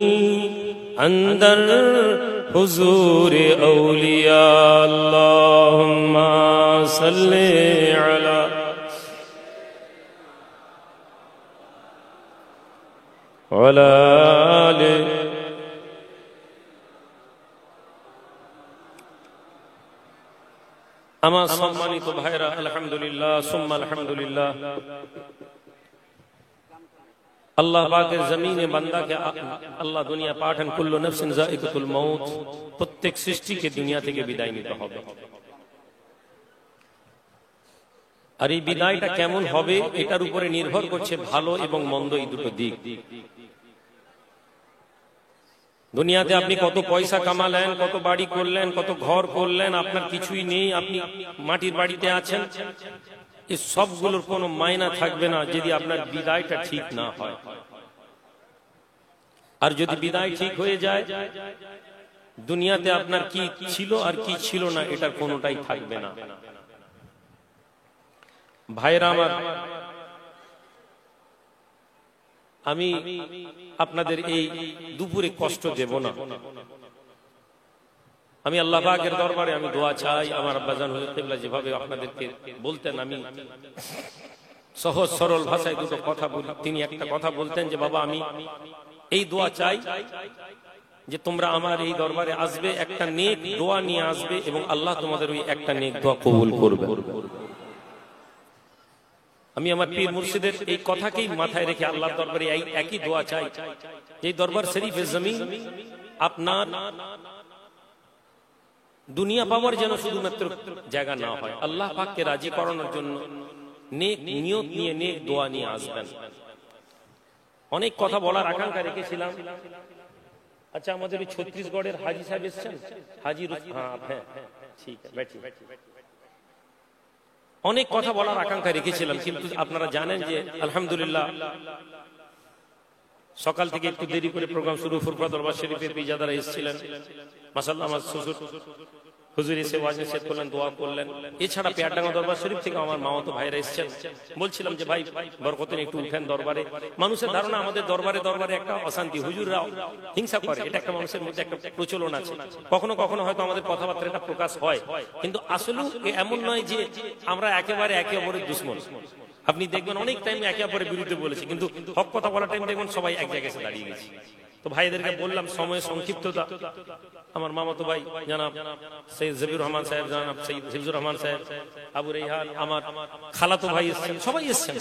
अंदर हुजूर औलिया अल्लाहुम्मा सल्ली अला वला आले। আমার সম্মানিত ভাইরা, আলহামদুলিল্লাহ সুম্মা আলহামদুলিল্লাহ, আল্লাহ পাকের জমিনে বান্দাকে আল্লাহ দুনিয়া পাঠান, কুল্লু নাফসিন যায়িকাতুল মউত, প্রত্যেক সৃষ্টিকে দুনিয়া থেকে বিদায় নিতে হবে। আর এই বিদায়টা কেমন হবে এটার উপরে নির্ভর করছে ভালো এবং মন্দ এই দুটো দিক। দুনিয়াতে আপনি কত পয়সা কামালেন, কত বাড়ি করলেন, কত ঘর করলেন, আপনার কিছুই নেই, আপনি মাটির বাড়িতে আছেন, এই সবগুলোর কোনো মায়না থাকবে না যদি আপনার বিদায়টা ঠিক না হয়। আর যদি বিদায় ঠিক হয়ে যায়, দুনিয়াতে আপনার কি ছিল আর কি ছিল না এটার কোনোটাই থাকবে না। ভাইরা আমার, আমি আপনাদের এই দুপুরে কষ্ট দেব না। আমি আল্লাহ পাকের দরবারে আমি দোয়া চাই। আমার আব্বাজান হুজুর কিবলা যেভাবে আপনাদেরকে বলতেন, আমি সহজ সরল ভাষায় দুটো কথা বলি। তিনি একটা কথা বলতেন যে, বাবা আমি এই দোয়া চাই যে তোমরা আমার এই দরবারে আসবে, একটা নেক দোয়া নিয়ে আসবে এবং আল্লাহ তোমাদের ওই একটা নেক দোয়া কবুল করবে। আমি আমার পীর মুর্শিদের এই কথাকেই মাথায় রেখে আল্লাহর দরবারে এই একই দোয়া চাই, এই দরবার শরীফে জমিন আপনার দুনিয়া পাওয়ার যেন শুধুমাত্র জায়গা না হয়, আল্লাহ পাককে রাজি করানোর জন্য নেক নিয়ত নিয়ে নেক দোয়া নিয়ে আসবেন। অনেক কথা বলার আকাঙ্ক্ষা রেখেছিলাম। আচ্ছা, আমাদের ওই ছত্তিশগড়ের হাজি সাহেব এসছেন, হাজি হ্যাঁ ঠিক আছে, অনেক কথা বলার আকাঙ্ক্ষা রেখেছিলাম, কিন্তু আপনারা জানেন যে আলহামদুলিল্লাহ সকাল থেকে একটু দেরি করে প্রোগ্রাম শুরু। ফুরফুরা দরবার শরীফের পীরজাদারা এসেছিলেন, মাশাআল্লাহ আমার শ্বশুর হুজুর এসে ওয়াজ নসিহত করলেন, দোয়া করলেন। এছাড়া পেয়ারডাঙ্গা দরবার শরীফ থেকে আমার মামাতো ভাইরা এসেছেন। বলছিলাম যে ভাই বরকতেন একটু উঠেন দরবারে। মানুষের ধারণা আমাদের দরবারে দরবারে একটা অশান্তি, হুজুররা হিংসা করে, এটা একটা মানুষের মধ্যে একটা প্রচলন আছে। কখনো কখনো হয়তো আমাদের কথাবার্তা এটা প্রকাশ হয়, কিন্তু আসলে এমন নয় যে আমরা একেবারে একে অপরের দুশ্মন। আপনি দেখবেন অনেক টাইম একে অপরের বিরুদ্ধে বলেছে, কিন্তু হক কথা বলার টাইম দেখবেন সবাই এক জায়গায় এসে দাঁড়িয়ে গেছে। তো ভাইদেরকে বললাম সময় সংক্ষিপ্ততা। আমার মামাতো ভাই জানাব সৈয়দ জবির রহমান সাহেব, জানাব সৈয়দ হিফজুর রহমান সাহেব, আবু রেহান, আমার খালাতো ভাই এসছেন, সবাই এসছেন।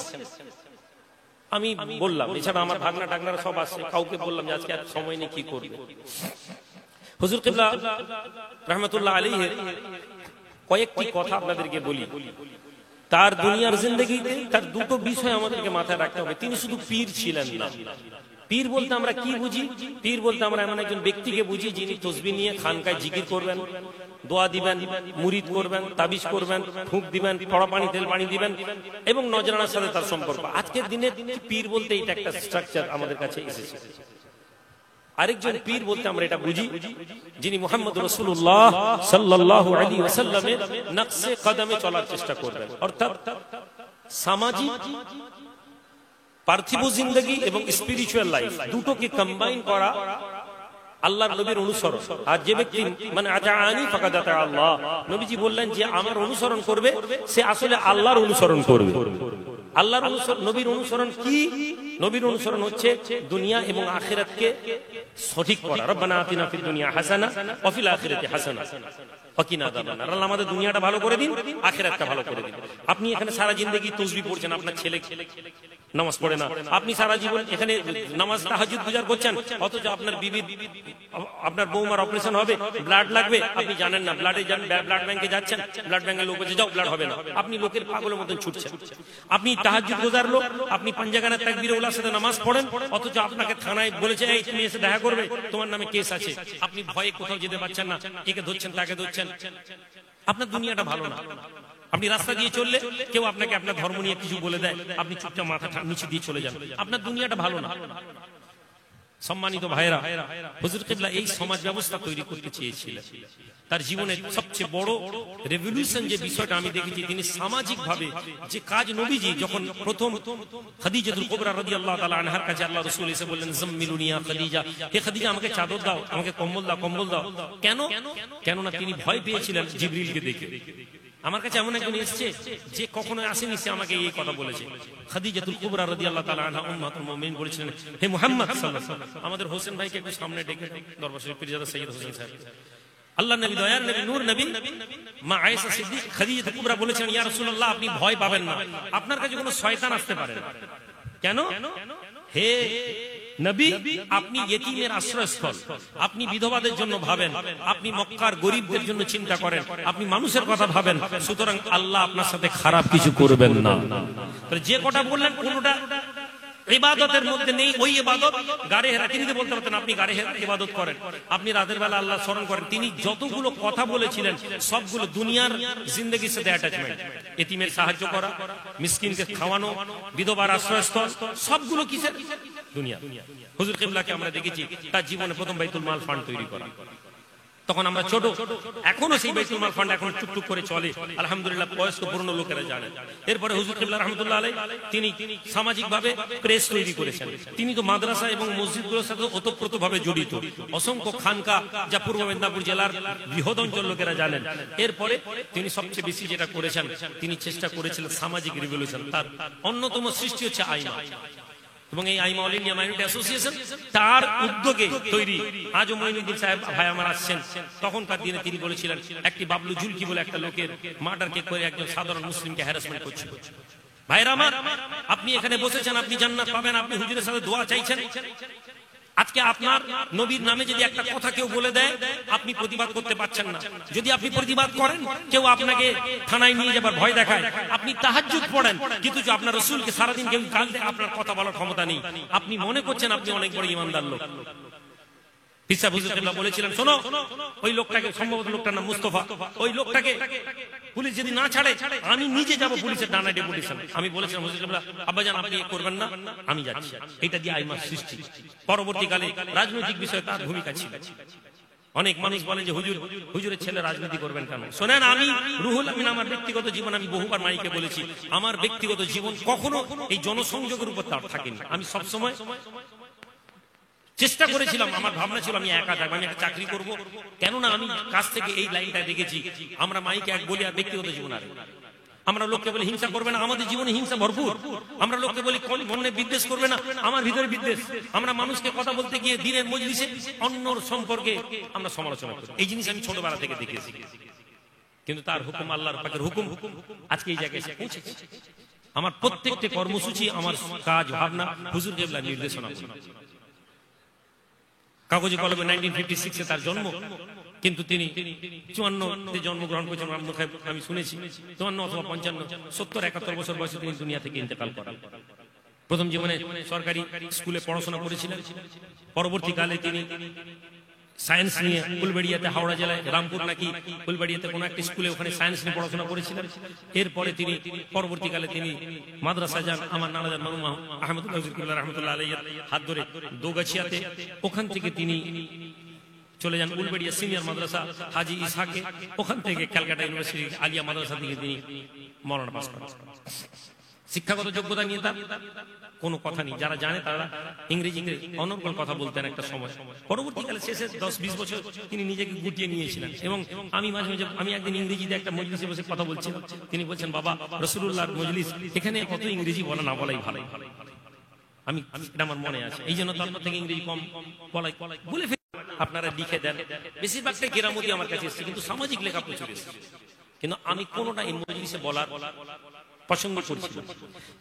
আমি বললাম, এছাড়া আমার ভাগনা টাগনারা সব আসছে, কাউকে বললাম যে আজকে আর সময় নেই, কি করবে। হুজুর কিবলা রহমতুল্লাহ আলাইহি কয়েকটি কথা আপনাদেরকে বলি। তার দুনিয়ার জিন্দেগিতে তার দুটো বিষয় আমাদেরকে মাথায় রাখতে হবে। তিনি শুধু পীর ছিলেন না। পীর বলতে আমরা কি বুঝি? পীর বলতে আমরা এমন একজন ব্যক্তিকে বুঝি যিনি তসবিহ নিয়ে খানকায় জিকির করবেন, দোয়া দিবেন, মুরিদ করবেন, তাবিজ করবেন, ফুঁক দিবেন, পড়া পানি তেল পানি দিবেন এবং নজরানার সাথে তার সম্পর্ক। আজকের দিনে পীর বলতে এটা একটা স্ট্রাকচার আমাদের কাছে এসেছে। আরেকজন পীর বলতে আমরা এটা বুঝি যিনি মুহাম্মদ রাসূলুল্লাহ সাল্লাল্লাহু আলাইহি ওয়াসাল্লামের নকশে কদমে চলার চেষ্টা করবেন, অর্থাৎ সামাজিক পার্থিব জিন্দেগি এবং স্পিরিচুয়াল লাইফ দুটোকে কম্বাইন করা আল্লাহর নবীর অনুসরণ। আর যে ব্যক্তি মানে আতাআনি ফাকাদ আতা আল্লাহ, নবীজি বললেন যে আমার অনুসরণ করবে সে আসলে আল্লাহর অনুসরণ করবে। আল্লাহর অনুসরণ, নবীর অনুসরণ কি? নবীর অনুসরণ হচ্ছে দুনিয়া এবং আখিরাতকে সঠিক করা। রব্বানা আতিনা ফিদ দুনিয়া হাসানা ওয়া ফিল আখিরাতি হাসানা ওয়া কিনা আযাবান নার। আল্লাহ আমাদের দুনিয়াটা ভালো করে দিন, আখিরাতটা ভালো করে দিন। আপনি এখানে সারা জিন্দেগি তাসবিহ পড়ছেন, আপনার ছেলে নামাজ পড়ে না, আপনি সারা জীবন এখানে নামাজ তাহাজ্জুদ গুজার করছেন, অথচ আপনার বিবি আপনার বৌমার অপারেশন হবে, ব্লাড লাগবে, আপনি জানেন না, ব্লাড ব্যাংকে যাচ্ছেন, ব্লাড ব্যাংকের লোক বলছে যাও ব্লাড হবে না, আপনি লোকের পাগলের মতন ছুটছেন। আপনি তাহাজ্জুদ গুজার লোক, আপনি পাঞ্জাগানের তাকবীরে উলার সাথে নামাজ পড়েন, অথচ আপনাকে থানায় বলেছে এই তুমি এসে দেখা করবে, তোমার নামে কেস আছে, আপনি ভয়ে কোথাও যেতে পারছেন না, একে ধরছেন তাকে ধরছেন। আপনার দুনিয়াটা ভালো না। আপনি রাস্তা দিয়ে চললে কেউ আপনাকে আপনার ধর্ম নিয়ে কিছু বলে দেয়, আপনি চুপচাপ মাথা নিচে দিয়ে চলে যান, আপনার দুনিয়াটা ভালো না। সম্মানিত ভাইরা, হুজুর কিবলা এই সমাজ ব্যবস্থা তৈরি করতে চেয়েছিলেন। তার জীবনের সবচেয়ে বড় রেভলিউশন যে বিষয়টা আমি দেখেছি, তিনি সামাজিক ভাবে যে কাজ, নবীজি যখন প্রথম খাদিজাতুল কুবরা রাদিয়াল্লাহু তাআলা আনহার কাছে আল্লাহ রাসূল এসে বললেন, জাম্মিলুনি ইয়া খাদিজা, হে খাদিজা আমাকে চাদর দাও, আমাকে কম্বল দাও, কম্বল দাও। কেননা তিনি ভয় পেয়েছিলেন জিবরিলকে দেখে। আমার কাছে এমন একজন এসেছে যে কখনো আসেনি, সে আমাকে এই কথা বলেছে। খাদিজাতুল কুবরা রাদিয়াল্লাহু তাআলা আনহা উম্মাতুল মুমিনিন বলেছিলেন, হে মুহাম্মদ সাল্লাল্লাহু আলাইহি ওয়াসাল্লাম, আমাদের হোসেন ভাইকে একটু সামনে ডেকে দরবার শরীফ পীরজাদা সৈয়দ হোসেন সাহেব, আল্লাহ নবী, দয়ার নবী, নূর নবী মা আয়েশা সিদ্দিক খাদিজাতুল কুবরা বলেছেন, ইয়া রাসূলুল্লাহ আপনি ভয় পাবেন না, আপনার কাছে কোনো শয়তান আসতে পারে না। কেন? হে নবী, আপনি ইয়েতিমের আশ্রয়স্থল, আপনি বিধবাদের জন্য ভাবেন, আপনি মক্কার গরিবদের জন্য চিন্তা করেন, আপনি মানুষের কথা ভাবেন, সুতরাং আল্লাহ আপনার সাথে খারাপ কিছু করবেন না। যে কটা বললেন কোনটা ইবাদতের মধ্যে নেই। ওই ইবাদত গাড়ি হেরা, তিনি বলতে পারতেন আপনি গাড়ি হেরা ইবাদত করেন, আপনি রাতের বেলা আল্লাহ স্মরণ করেন। তিনি যতগুলো কথা বলেছিলেন সবগুলো দুনিয়ার জিন্দগির সাথে অ্যাটাচমেন্ট। এতিমের সাহায্য করা, মিসকিনকে খাওয়ানো, বিধবার আশ্রয়স্থল, সবগুলো কিসের? দুনিয়া। হুজুর কিবলাকে আমরা দেখেছি তার জীবনে প্রথম বাইতুল মাল ফান্ড তৈরি করা। তখন আমরা ছোট, এখনো সেই বাইতুল মাল ফান্ড এখন টুকটুক করে চলে, আলহামদুলিল্লাহ বয়স্ক পুরনো লোকেরা জানেন। এরপরে হুজুর কিবলা রাহমাতুল্লাহ আলাইহি তিনি সামাজিক ভাবে প্রেস তৈরি করেছেন। তিনি তো মাদ্রাসা এবং মসজিদগুলোর সাথে ওতপ্রোতভাবে জড়িত। অসংখ্য খানকা, যা পূর্ব মেদিনীপুর জেলার বৃহৎ অঞ্চল লোকেরা জানেন। এরপরে তিনি সবচেয়ে বেশি যেটা করেছেন, তিনি চেষ্টা করেছিলেন সামাজিক রিভলিউশন। তার অন্যতম সৃষ্টি হচ্ছে আইমা, এবং এই আইমা অল ইন্ডিয়া মাইনরিটি অ্যাসোসিয়েশন তার উদ্যোগে তৈরি। আজও মঈনুদ্দিন সাহেব ভাই আমার আসছেন, তখনকার দিনে তিনি বলেছিলেন একটি বাবলু জুলকি বলে একটা লোকের মার্ডার কে করে একজন সাধারণ মুসলিমকে হ্যারাসমেন্ট করছিল। ভাইরা আমার, আপনি এখানে বসেছেন, আপনি জান্নাত পাবেন, আপনি হুজুরের সাথে দোয়া চাইছেন। আজকে আপনার নবীর নামে যদি একটা কথা কেউ বলে দেয়, আপনি প্রতিবাদ করতে পারছেন না। যদি আপনি প্রতিবাদ করেন, কেউ আপনাকে থানায় নিয়ে যাবার ভয় দেখায়। আপনি তাহাজ্জুদ পড়েন, কিন্তু আপনার রাসূলকে সারাদিন কেউ গাল দেয়, আপনার কথা বলার ক্ষমতা নেই। আপনি মনে করছেন আপনি অনেক বড় ইমানদার লোক। পিসা হুজুর কিবলা বলেছিলেন, শোনো, ওই লোকটাকে, সম্ভবত লোকটার নাম মুস্তাফা, ওই লোকটাকে পুলিশ যদি না ছাড়ে আমি নিজে যাব পুলিশের ডানায় ডেপুটেশন। আমি বলেছিলাম হুজুর কিবলা, আব্বাজান আপনি করবেন না, আমি যাচ্ছি। এটা দিয়ে আইমার সৃষ্টি। পরবর্তীকালে রাজনৈতিক বিষয়ে তার ভূমিকা ছিল। অনেক মানুষ বলেন যে হুজুরের ছেলে রাজনীতি করবেন কেন? শোনেন, আমি রুহুল আমিন, আমার ব্যক্তিগত জীবন, আমি বহুবার মাইকে বলেছি, আমার ব্যক্তিগত জীবন কখনো এই জনসংযোগের উপর তার থাকেনি। আমি সবসময় চেষ্টা করেছিলাম, আমার ভাবনা ছিল আমি একা থাকবো, আমি একটা চাকরি করবো। কেননা আমি কাছ থেকে এই লাইনটা দেখেছি, আমরা মাইকে এক বলি আর ব্যক্তিগত জীবন আর। আমরা লোককে বলি হিংসা করবে না, আমাদের জীবনে হিংসা ভরপুর। আমরা লোককে বলি মনে বিদ্বেষ করবে না, আমার ভিতরে বিদ্বেষ। আমরা মানুষকে কথা বলতে গিয়ে দিনের মজলিসে অন্যর সম্পর্কে আমরা সমালোচনা করি। এই জিনিস আমি ছোটবেলা থেকে দেখেছি, কিন্তু তার হুকুম, আল্লাহর পাকের হুকুম আজকে এই জায়গায় এসে পৌঁছেছে। আমার প্রত্যেকটি কর্মসূচি, আমার কাজ ভাবনা হুজুর কিবলার নির্দেশনা। কাগজে কলমে 1956 তার জন্ম, কিন্তু তিনি 54 জন্মগ্রহণ করেছেন। আমি শুনেছি 54 অথবা 55, 70-71 বছর বয়সে তিনি দুনিয়া থেকে ইন্তেকাল করেন। প্রথম জীবনে সরকারি স্কুলে পড়াশোনা করেছিলেন। পরবর্তীকালে তিনি সায়েন্স নিয়ে ফুলবাড়িয়াতে, হাওড়া জেলায় রামপুর নাকি ফুলবাড়িয়াতে কোনো একটা স্কুলে, ওখানে সায়েন্স নিয়ে পড়াশোনা করেছিলেন। এরপরে তিনি পরবর্তীকালে তিনি মাদ্রাসা যান, আমার নানাজান মারুম আহমদুল্লাহ হুজুর কিবলা রাহমাতুল্লাহ আলাইহির হাত ধরে দোগাছিয়াতে। ওখান থেকে তিনি চলে যান উলবেড়িয়া সিনিয়র মাদ্রাসা হাজি ইসহাকে। ওখান থেকে ক্যালকাটা ইউনিভার্সিটি আলিয়া মাদ্রাসা থেকে তিনি মরণ পাস করেন। শিক্ষাগত যোগ্যতা নিয়ে তার কোনো কথা নেই। যারা জানে তারা ইংরেজি অনর্গল কথা বলতেন একটা সময়। পরবর্তীকালে শেষে 10-20 বছর তিনি নিজেকে গুটিয়ে নিয়েছিলেন। এবং আমি মাঝে মাঝে, আমি একদিন ইংরেজিতে একটা মজলিসে বসে কথা বলছিলাম, তিনি বলছেন, বাবা রাসূলুল্লাহর মজলিস, এখানে কত ইংরেজি বলা না বলাই ভালো। আমি, এটা আমার মনে আছে, এই জন্য তার থেকে ইংরেজি কম বলে আপনারা লিখে দেন। বেশিরভাগটাই কেরামতি আমার কাছে এসেছে, কিন্তু সামাজিক লেখা প্রচুর এসেছে। কিন্তু আমি কোনোটা এই মজলিসে বলার পছন্দ করছি না।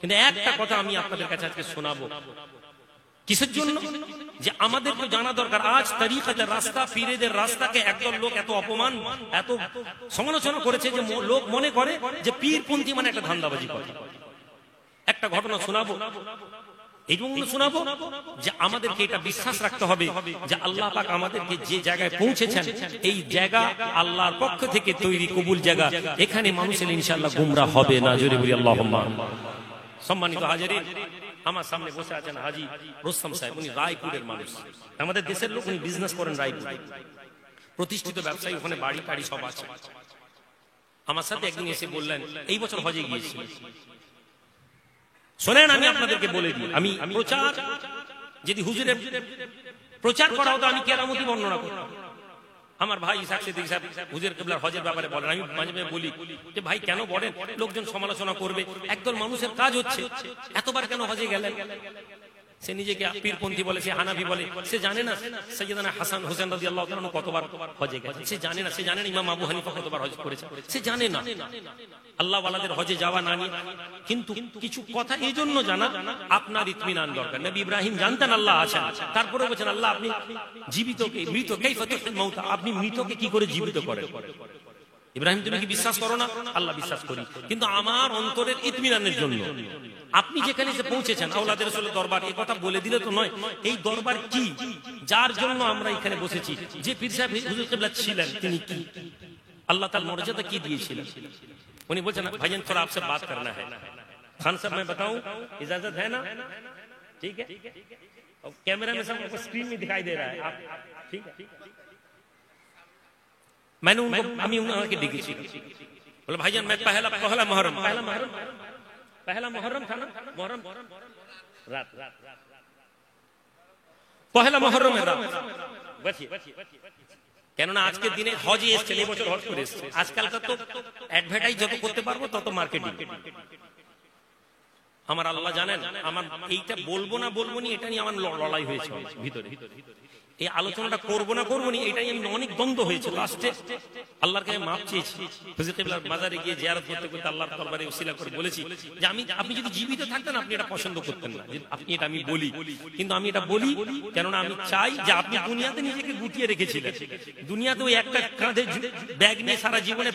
কিন্তু একটা কথা আমি আপনাদের কাছে আজকে শোনাবো। কিসের জন্য? যে আমাদেরকে জানা দরকার, আজ তরিকাতের রাস্তা, পীরেদের রাস্তাকে একদল লোক এত অপমান, এত সমালোচনা করেছে যে লোক মনে করে যে পীরপন্থী মানে একটা ধান্দাবাজি করে। একটা ঘটনা শোনাবো, এই জন্য শোনাবো যে আমাদেরকে এটা বিশ্বাস রাখতে হবে যে আল্লাহ পাক আমাদেরকে যে জায়গায় পৌঁছেছেন, এই জায়গা আল্লাহর পক্ষ থেকে তৈরি কবুল জায়গা। এখানে মানুষের ইনশাআল্লাহ গুমরাহ হবে না। জোরে বলি আল্লাহুম্মা। সম্মানিত হাজিরিন, আমার সামনে বসে আছেন হাজি রোস্তম সাহেব, উনি রায়পুরের মানুষ, আমাদের দেশের লোক, উনি বিজনেস করেন রায়পুরে, প্রতিষ্ঠিত ব্যবসায়ী, ওখানে বাড়ি টাড়ি সব আছে। আমার সাথে একদিন এসে বললেন এই বছর হজে গিয়েছি। শোনেন আমি আপনাদেরকে বলে দিই, আমি প্রচার যদি হুজুরের প্রচার করা হতো আমি কেরামতি বর্ণনা করতাম। আমার ভাই ইসাক সিদ্দিকী সাহেব হুজুর কিবলার হজের ব্যাপারে বলেন, আমি মাঝে মাঝে বলি যে ভাই কেন বলেন, লোকজন সমালোচনা করবে, একদল মানুষের কাজ হচ্ছে, এতবার কেন হজে গেলেন? সে নিজেকে পীরপন্থী বলে, সে হানাফি বলে, সে জানে না সাইয়েদানা হাসান হোসেন রাদিয়াল্লাহু তাআলা কতবার হজে গেছে, সে জানে না, সে জানে না ইমাম আবু হানিফা কতবার হজ করেছে, সে জানে না আল্লাহ ওয়ালাদের হজে যাওয়া না নিয়ে। কিন্তু কিছু কথা এই জন্য জানা আপনার ইতমিনান দরকার। নবী ইব্রাহিম জানতেন আল্লাহ আছেন, তারপরে বলেছেন আল্লাহ আপনি জীবিতকে মৃত কাইফা তুহিল মাউতা, আপনি মৃতকে কি করে জীবিত করেন? ইব্রাহিম তুমি কি বিশ্বাস করো না? আল্লাহ বিশ্বাস করি, কিন্তু আমার অন্তরের ইতমিনানের জন্য আপনি যেখানে এসে পৌঁছেছেন আওলাদের রাসূলের দরবার, এই কথা বলে দিলে তো নয়। এই দরবার কি, যার জন্য আমরা এখানে বসেছি, যে পীর সাহেব হুজুর কিবলা ছিলেন তিনি কি, আল্লাহ তার মর্যাদা কি দিয়েছিলেন? उन्हें बोलते ना भाईजान थोड़ा आपसे बात करना है। खान साहब मैं बताऊं, इजाजत है ना? ठीक है, और कैमरा में सबको स्क्रीन में दिखाई दे रहा है, आप ठीक है? मैंने उनको अमी उनके डिगी थी, बोले भाईजान मैं पहला मुहर्रम था ना, मुहर्रम रात, पहला मुहर्रम है रात, बचिए কেননা আজকের দিনে হজে এসেছেন, এবছর হজ করে এসেছে। আজকালকার তো অ্যাডভার্টাইজ যত করতে পারবো তত মার্কেটিং। আমার আল্লাহ জানেন, আমার এইটা বলবো না বলবো নি এটা নিয়ে আমার লড়াই হয়েছে ভিতরে, এই আলোচনাটা করবো না করবো নি এটাই আমি অনেক দ্বন্দ্ব হয়েছে। লাস্টে আল্লাহর কাছে মাপ চেয়েছি, হুজুর কিবলার মাজারে গিয়ে জিয়ারত করতে করতে আল্লাহর দরবারে উসিলা করে বলেছি যে আপনি যদি জীবিত থাকতেন আপনি এটা পছন্দ করতেন না আপনি এটা আমি বলি, কিন্তু আমি এটা বলি কেননা আমি চাই যে আপনি দুনিয়াতে নিজেকে গুটিয়ে রেখেছিলেন, দুনিয়াতে ওই একটা কাঁধে ব্যাগ নিয়ে সারা জীবনে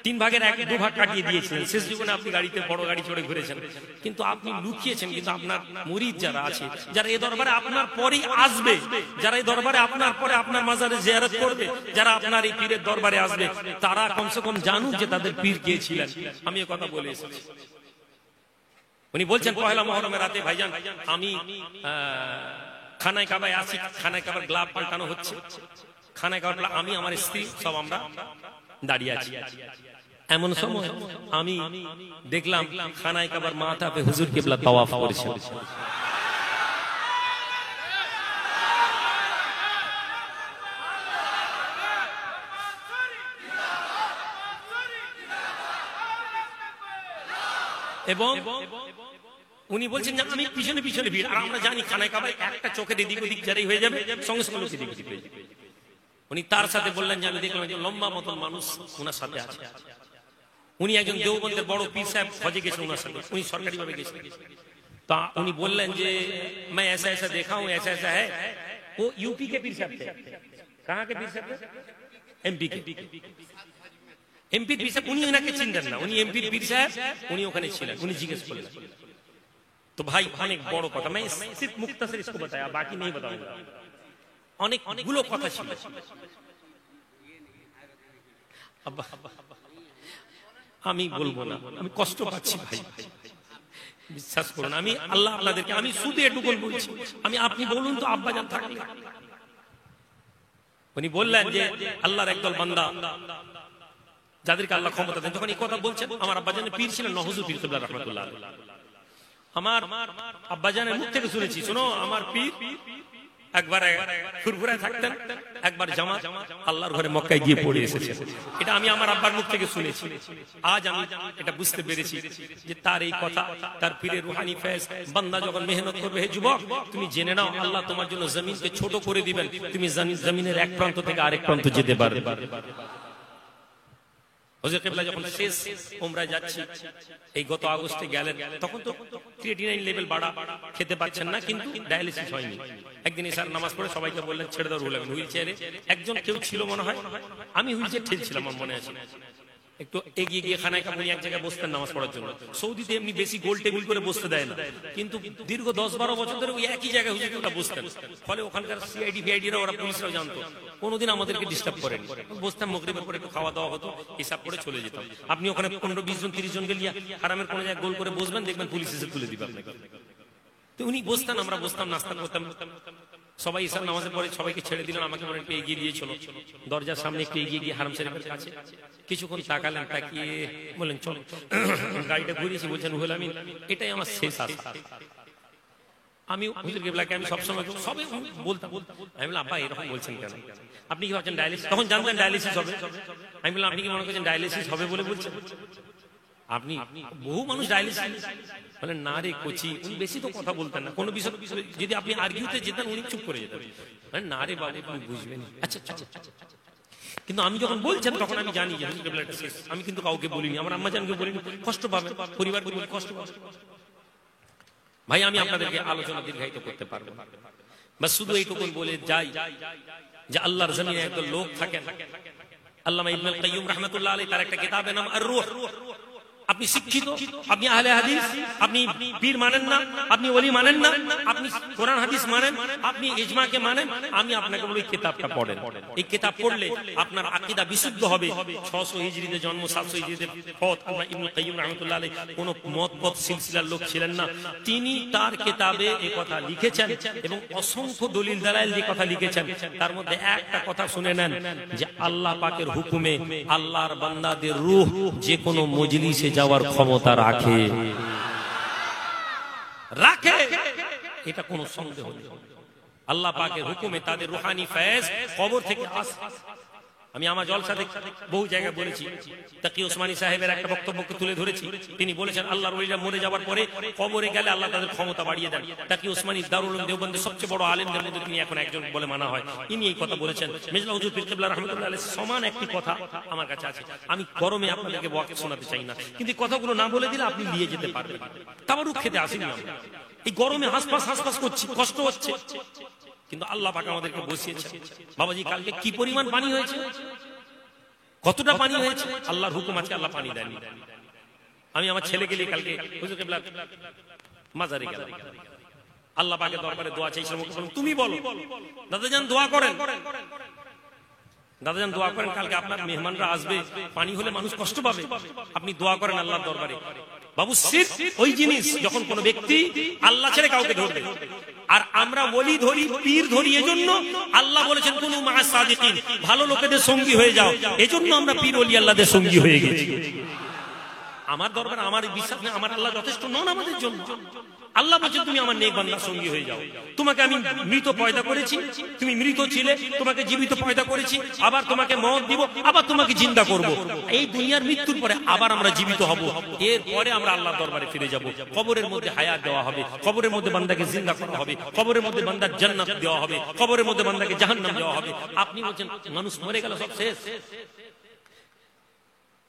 3 ভাগের 1 2 ভাগ কাটিয়ে দিয়েছিলেন, শেষ জীবনে আপনি গাড়িতে বড় গাড়ি চড়ে ঘুরেছেন, কিন্তু আপনি লুকিয়েছেন। কিন্তু আপনার মুরিদ যারা আছে, যারা এই দরবারে আপনার পরেই আসবে, যারা এই দরবারে আপনার পরে আপনার মাজারে জিয়ারত করবে, যারা আপনার এই পীরের দরবারে আসবে, তারা কমসে কম জানুক যে তাদের পীর কে ছিলেন। আমি এই কথা বলে এসেছি। উনি বলছেন পহেলা মুহররমের রাতে ভাইজান আমি খানায় কাবায় আসি, খানায় কাবার গ্লাভ পাল্টানো হচ্ছে, খানায় কাবার আমি আমার স্ত্রী সব আমরা দাঁড়িয়ে আছি। এমন সময় আমি দেখলাম খানায় কাবার মাথা পে হুজুর কিবলা তাওয়াফ করছে। এবং উনি বলছেন যে আমি পিছনে পিছনে ভিড়, আর আমরা জানি খানায় কাবায় একটা চোখের এদিক ওদিক যারাই হয়ে যাবে সঙ্গে সঙ্গে লোক এদিক ওদিক হয়ে যাবে। উনি তার সাথে বললেন যে আমি দেখলাম একজন লম্বা মতন মানুষ ওনার সাথে আছে, উনি একজন দেওবন্দের বড় পীর সাহেব হজে গেছেন ওনার সাথে, উনি সরকারি ভাবে গেছেন। তা উনি বললেন যে मैं ऐसा ऐसा देखा हूं, ऐसा ऐसा है। वो यूपी के पीर साहब थे। कहां के पीर साहब थे? एमपी के। एमपी पीर साहब उन्हीं उनके चिंतन ना, उन्हीं एमपी पीर साहब उन्हीं ওখানে ছিলেন। উনি জিজ্ঞেস করলেন तो भाई অনেক বড় কথা, मैं सिर्फ मुख्तसर इसको बताया, बाकी नहीं बताऊंगा। অনেকগুলো কথা ছিল। আমি বলবো না, আমি কষ্ট পাচ্ছি ভাই, বিশ্বাস করুন। আমি আল্লাহ আপনাদেরকে আমি শুধু এটুকু বলছি, আমি আপনি বলুন তো আব্বাজান থাকলে। উনি বললেন যে আল্লাহর একদল বান্দা যাদেরকে আল্লাহ ক্ষমতা দেন, যখন এই কথা বলছেন আমার আব্বাজানের পীর ছিলেন নওহুজুর পীর কিবলা রাহমাতুল্লাহ আলাইহি। আমার আব্বাজানের মুখ থেকে শুনেছি, শোনো আমার পীর একবার ফুরফুরায় থাকতেন, একবার জামাত আল্লাহর ঘরে মক্কায় গিয়ে পড়ে এসেছে। এটা আমি আমার আব্বার মুখ থেকে শুনেছি। আজ আমি এটা বুঝতে পেরেছি যে তার এই কথা, তার পীরের রুহানি ফয়েজ, বান্দা যখন মেহনত করবে, হে যুবক তুমি জেনে নাও আল্লাহ তোমার জন্য জমিনকে ছোট করে দিবেন, তুমি জমিনের এক প্রান্ত থেকে আরেক প্রান্ত যেতে পারবে। হুজুর কিবলা যখন শেষ উমরায় যাচ্ছি, এই গত আগস্টে গেলেন, তখন তো ক্রিয়েটিনাইন লেভেল বাড়া, খেতে পাচ্ছেন না, কিন্তু ডায়ালিসিস হয়নি। একদিন এসার নামাজ পড়ে সবাইকে বললেন ছেড়ে দাও, রুলেন হুইল চেয়ারে একজন কেউ ছিল মনে হয়, আমি হুইল চেয়ার ঠেলছিলাম আমার মনে আছে, একটু এগিয়ে গিয়ে খানায় কাবুনি এক জায়গায় বসতেন নামাজ পড়ার জন্য। সৌদিতে এমনি বেশি গোল টেবিল করে বসতে দেয় না, কিন্তু দীর্ঘ 10-12 বছর ধরে ওই একই জায়গায় হুজুর কিবলা বসতেন। ফলে ওখানকার সিআইডি ভিআইডিরা ওরা পুলিশরাও জানতো, কোনোদিন আমাদেরকে ডিস্টার্ব করেন। বসতাম, মাগরিবের পরে একটু খাওয়া দাওয়া হতো, হিসাব করে চলে যেতাম। আপনি ওখানে 15-20 জন 30 জনকে নিয়ে হারামের কোনো জায়গায় গোল করে বসবেন, দেখবেন পুলিশ এসে তুলে দিবে আপনাকে। তো উনি বসতেন, আমরা বসতাম, নাস্তা করতাম। সবাই ঈশার নামাজের পরে সবাইকে ছেড়ে দিলেন, আমাকে মনে একটু এগিয়ে দিয়েছিল, দরজার সামনে একটু এগিয়ে গিয়ে হারাম শরীফের কাছে কিছুক্ষণ তাকালেন, তাকিয়ে বললেন চলো। গাড়িটা ঘুরিয়েছি, বলছেন রুহুল আমিন এটাই আমার শেষ আশা। আমি হুজুর কিবলাকে আমি সবসময় সবাই বলতাম, আমি বললাম আব্বা এরকম বলছেন কেন, আপনি কি ভাবছেন ডায়ালিসিস, তখন জানতেন ডায়ালিসিস হবে, আমি বললাম আপনি কি মনে করছেন ডায়ালিসিস হবে বলে বলছেন আপনি, বহু মানুষ ডায়ালিসিস বলেন না রে কোচি, উনি বেশি তো কথা বলতেন না, কোনো বিষয় যদি আপনি আর্গিউতে যেতেন উনি চুপ করে যেতেন, মানে না রে বাবু তুমি বুঝবেন। আচ্ছা আচ্ছা, কিন্তু আমি যখন বলছেন তখন আমি জানি যে হুজুর কিবলা এটা শেষ। আমি কিন্তু কাউকে বলিনি, আমার আম্মাজানকে বলিনি, কষ্ট পাবে পরিবার, কষ্ট পাবে। ভাই আমি আপনাদেরকে আলোচনা দীর্ঘায়িত করতে পারবো না, বাস শুধু এইটুকু বলে যাই যে আল্লাহর জমিনে একদল লোক থাকেন, আল্লামা ইবনুল কাইয়্যিম রাহমাতুল্লাহ আলাইহি তার একটা কিতাবের নাম আর-রূহ। আপনি শিক্ষিত, আপনি আহলে হাদিস, আপনি পীর মানেন না, আপনি ওলি মানেন না, আপনি কোরআন হাদিস মানেন, আপনি ইজমাকে মানেন, আমি আপনাকে বলি কিতাবটা পড়েন। এই কিতাব পড়লে আপনার আকীদা বিশুদ্ধ হবে। 600 হিজরিতে জন্ম, 700 হিজরিতে ফত। আল্লাহ ইবনুল কাইয়্যিম রাহমাতুল্লাহ আলাইহি কোন মতপথ সিলসিলার লোক ছিলেন না, তিনি তার কিতাবে এই কথা লিখেছেন এবং অসংখ্য দলিল দালাইল দিয়ে কথা লিখেছেন। তার মধ্যে একটা কথা শুনে নেন যে আল্লাহ পাকের হুকুমে আল্লাহর বান্দাদের রূহ যে কোনো মজলিসে যাওয়ার ক্ষমতা রাখে, এটা কোনো সন্দেহ নেই। আল্লাহ পাকের হুকুমে তাদের রুহানি ফয়েজ কবর থেকে আসে। আমি আমার জলসাতে বহু জায়গায় বলেছি, তাকি ওসমানী সাহেবের একটা বক্তব্যকে তুলে ধরেছি। তিনি বলেছেন আল্লাহর ওলিরা মরে যাওয়ার পরে কবরে গেলে আল্লাহ তাদের ক্ষমতা বাড়িয়ে দেন। তাকি ওসমানী দারুল উলুম দেওবন্দের সবচেয়ে বড় আলেমদের মধ্যে তিনি এখন একজন বলে মানা হয়। ইনি এই কথা বলেছেন। মির্জা হুজুর পীর কিবলা রাহমাতুল্লাহ আলাইহি সমান একটি কথা আমার কাছে আছে। আমি গরমে আপনাদেরকে ওয়াক্ত শোনাতে চাই না, কিন্তু কথাগুলো না বলে দিলে আপনি নিয়ে যেতে পারবেন। তাবারুক খেতে আসেনি আমরা, এই গরমে হাসপাস করছি, কষ্ট হচ্ছে, কিন্তু আল্লাহ পাক আমাদেরকে বসিয়েছেন। বাবাজি কালকে কি পরিমাণ পানি হয়েছে, কতটা পানি হয়েছে, আল্লাহর হুকুম আছে, আল্লাহ পানি দেন। আমি আমার ছেলেকে নিয়ে কালকে হুজুর কিবলা মাজারে গেলাম, আল্লাহ পাকের দরবারে দোয়া চাইছিলাম। তুমি বলো দাদাজান দোয়া করেন, দাদাজান দোয়া করেন, কালকে আপনার মেহমানরা আসবে, পানি হলে মানুষ কষ্ট পাবে, আপনি দোয়া করেন আল্লাহর দরবারে। বাবু সির্ফ ওই জিনিস যখন কোন ব্যক্তি আল্লাহ ছেড়ে কাউকে ধরবে, আর আমরা ওলি ধরি, পীর ধরি, এজন্য আল্লাহ বলেছেন কুনু মা'আস সাদিকিন, ভালো লোকেদের সঙ্গী হয়ে যাও। এজন্য আমরা পীর ওলি আল্লাহদের সঙ্গী হয়ে গেছি। আমার দরবার, আমার বিশ্বাস নেই আমার আল্লাহ যথেষ্ট নন আমাদের জন্য। আল্লাহ বলছেন তুমি আমার নেক বান্দার সঙ্গী হয়ে যাও। তোমাকে আমি মৃত পয়দা করেছি, তুমি মৃত ছিলে, তোমাকে জীবিত পয়দা করেছি, আবার তোমাকে মওত দিব, আবার তোমাকে জিন্দা করব। এই দুনিয়ার মৃত্যুর পরে আবার আমরা জীবিত হব, এর পরে আমরা আল্লাহর দরবারে ফিরে যাব। কবরের মধ্যে হায়াত দেওয়া হবে, কবরের মধ্যে বান্দাকে জিন্দা করা হবে, কবরের মধ্যে বান্দার জান্নাত দেওয়া হবে, কবরের মধ্যে বান্দাকে জাহান্নাম দেওয়া হবে। আপনি বলছেন মানুষ মরে গেল সব শেষ,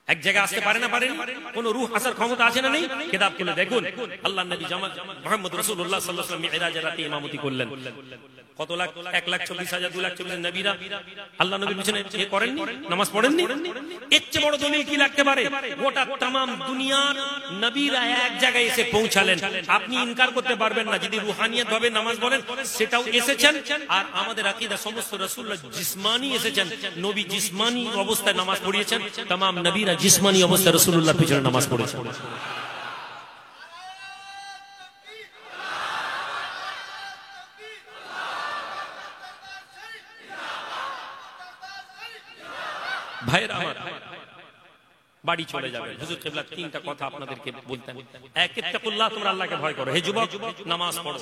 এক জায়গায় আসতে পারে না, পারেন কোন রূহ আসার ক্ষমতা আছে না নেই? কিতাব খুলে দেখুন, আল্লাহর নবী মুহাম্মদ রাসূলুল্লাহ সাল্লাল্লাহু আলাইহি ওয়াসাল্লাম মিরাজের রাতে ইমামতি করলেন। কত লাখ, 1,40,000, 2,40,000 নবীরা আল্লাহ নবীর পিছনে এ করেননি, নামাজ পড়েননি? এর চেয়ে বড় দলিল কি লাগতে পারে? গোটা তামাম দুনিয়ার নবীরা এক জায়গায় এসে পৌঁছালেন। আপনি ইনকার করতে পারবেন না, যদি রুহানিয়ত ভাবে নামাজ বলেন সেটাও এসেছেন। আর আমাদের আকীদা সমস্ত রাসূলুল্লাহ জিসমানি এসেছেন, নবী জিসমানি অবস্থায় নামাজ পড়িয়েছেন, তামাম নবীরা জিসমানি অবস্থায় রাসূলুল্লাহর পিছনে নামাজ পড়েছেন। ভাইয়ের আমার, বাড়ি চলে যাবে। হুজুর কিবলা তিনটা কথা আপনাদেরকে বলতেন। এক, ইত্তাকুল্লাহ, তোমরা আল্লাহকে ভয় করো। হে যুবক, নামাজ পড়ো।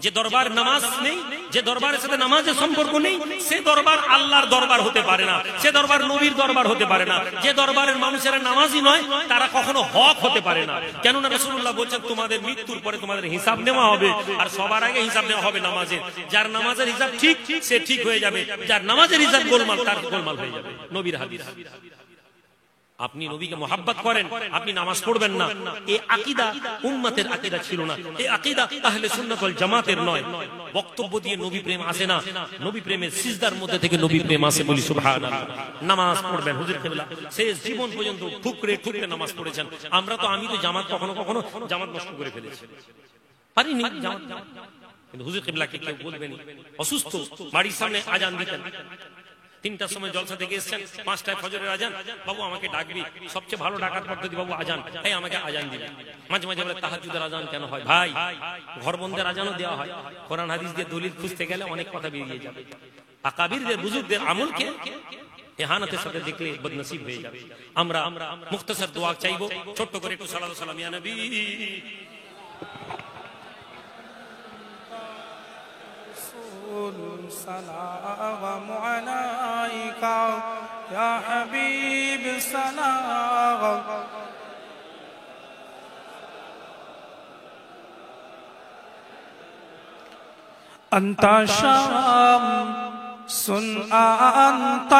যে দরবার নামাজ নেই, যে দরবারের সাথে নামাজের সম্পর্ক নেই, সে দরবার আল্লাহর দরবার হতে পারে না, সে দরবার নবীর দরবার হতে পারে না। যে দরবারের মানুষেরা নামাজই নয়, তারা কখনো হক হতে পারে না। কেননা রাসূলুল্লাহ বলছেন তোমাদের মৃত্যুর পরে তোমাদের হিসাব নেওয়া হবে, আর সবার আগে হিসাব নেওয়া হবে নামাজের। যার নামাজের হিসাব ঠিক, সে ঠিক হয়ে যাবে, যার নামাজের হিসাব গোলমাল, তার গোলমাল হয়ে যাবে। নবীর হাদিস। আপনি নবীকে মোহাব্বত করেন, আপনি নামাজ পড়বেন না, এই আকীদা উম্মতের আকীদা ছিল না, এই আকীদা আহলে সুন্নাত ওয়াল জামাতের নয়। বক্তব্য দিয়ে নবী প্রেম আসে না, নবী প্রেমের সিজদার মধ্যে থেকে নবী প্রেম আসে, বলি সুবহানাল্লাহ। নামাজ পড়বেন। হুজুর কিবলা শেষ জীবন পর্যন্ত ঠুকরে ঠুকরে নামাজ পড়েছেন। আমি তো জামাত কখনো কখনো জামাত নষ্ট করে ফেলেছি, পারিনি জামাত। কিন্তু হুজুর কিবলাকে কেউ বলবেন, অসুস্থ, বাড়ির সামনে আজান দিতেন, 3টার সময় জলসা থেকে এসেছেন, 5টায় ফজরের আজান, বাবু আমাকে ডাকবি, সবচেয়ে ভালো ডাকার পদ্ধতি বাবু আজান, তাই আমাকে আজান দিবি। মাঝে মাঝে বলে তাহাজ্জুদের আজান কেন হয়? ভাই ঘর বন্ধের আজানও দেওয়া হয়। কোরআন হাদিস দিয়ে দলিল খুঁজতে গেলে অনেক কথা বেরিয়ে যাবে। আকাবিরদের বুজুর্গদের আমলকে ইহানাতের সাথে দেখলে বদনসিব হয়ে যাবে। আমরা মুখতাসার দোয়া চাইবো, ছোট্ট করে একটু সালাতু সালাম ইয়া নবী। سلام عليك يا حبيب سلام أنت شمس أنت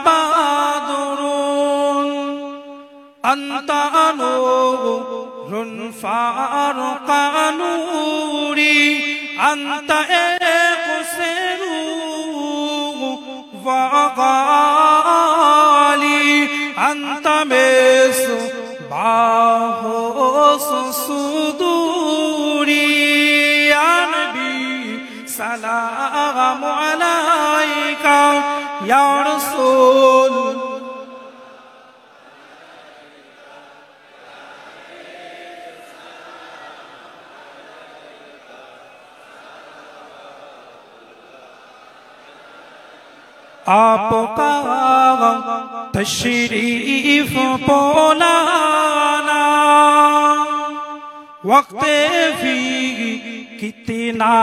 بدر أنت نور فارق نوري أنت إقسر وغالي أنت مصباح صدوري يا نبي سلام عليك يا رسول आपका तशरीफ पोलाना वक्त फी कितना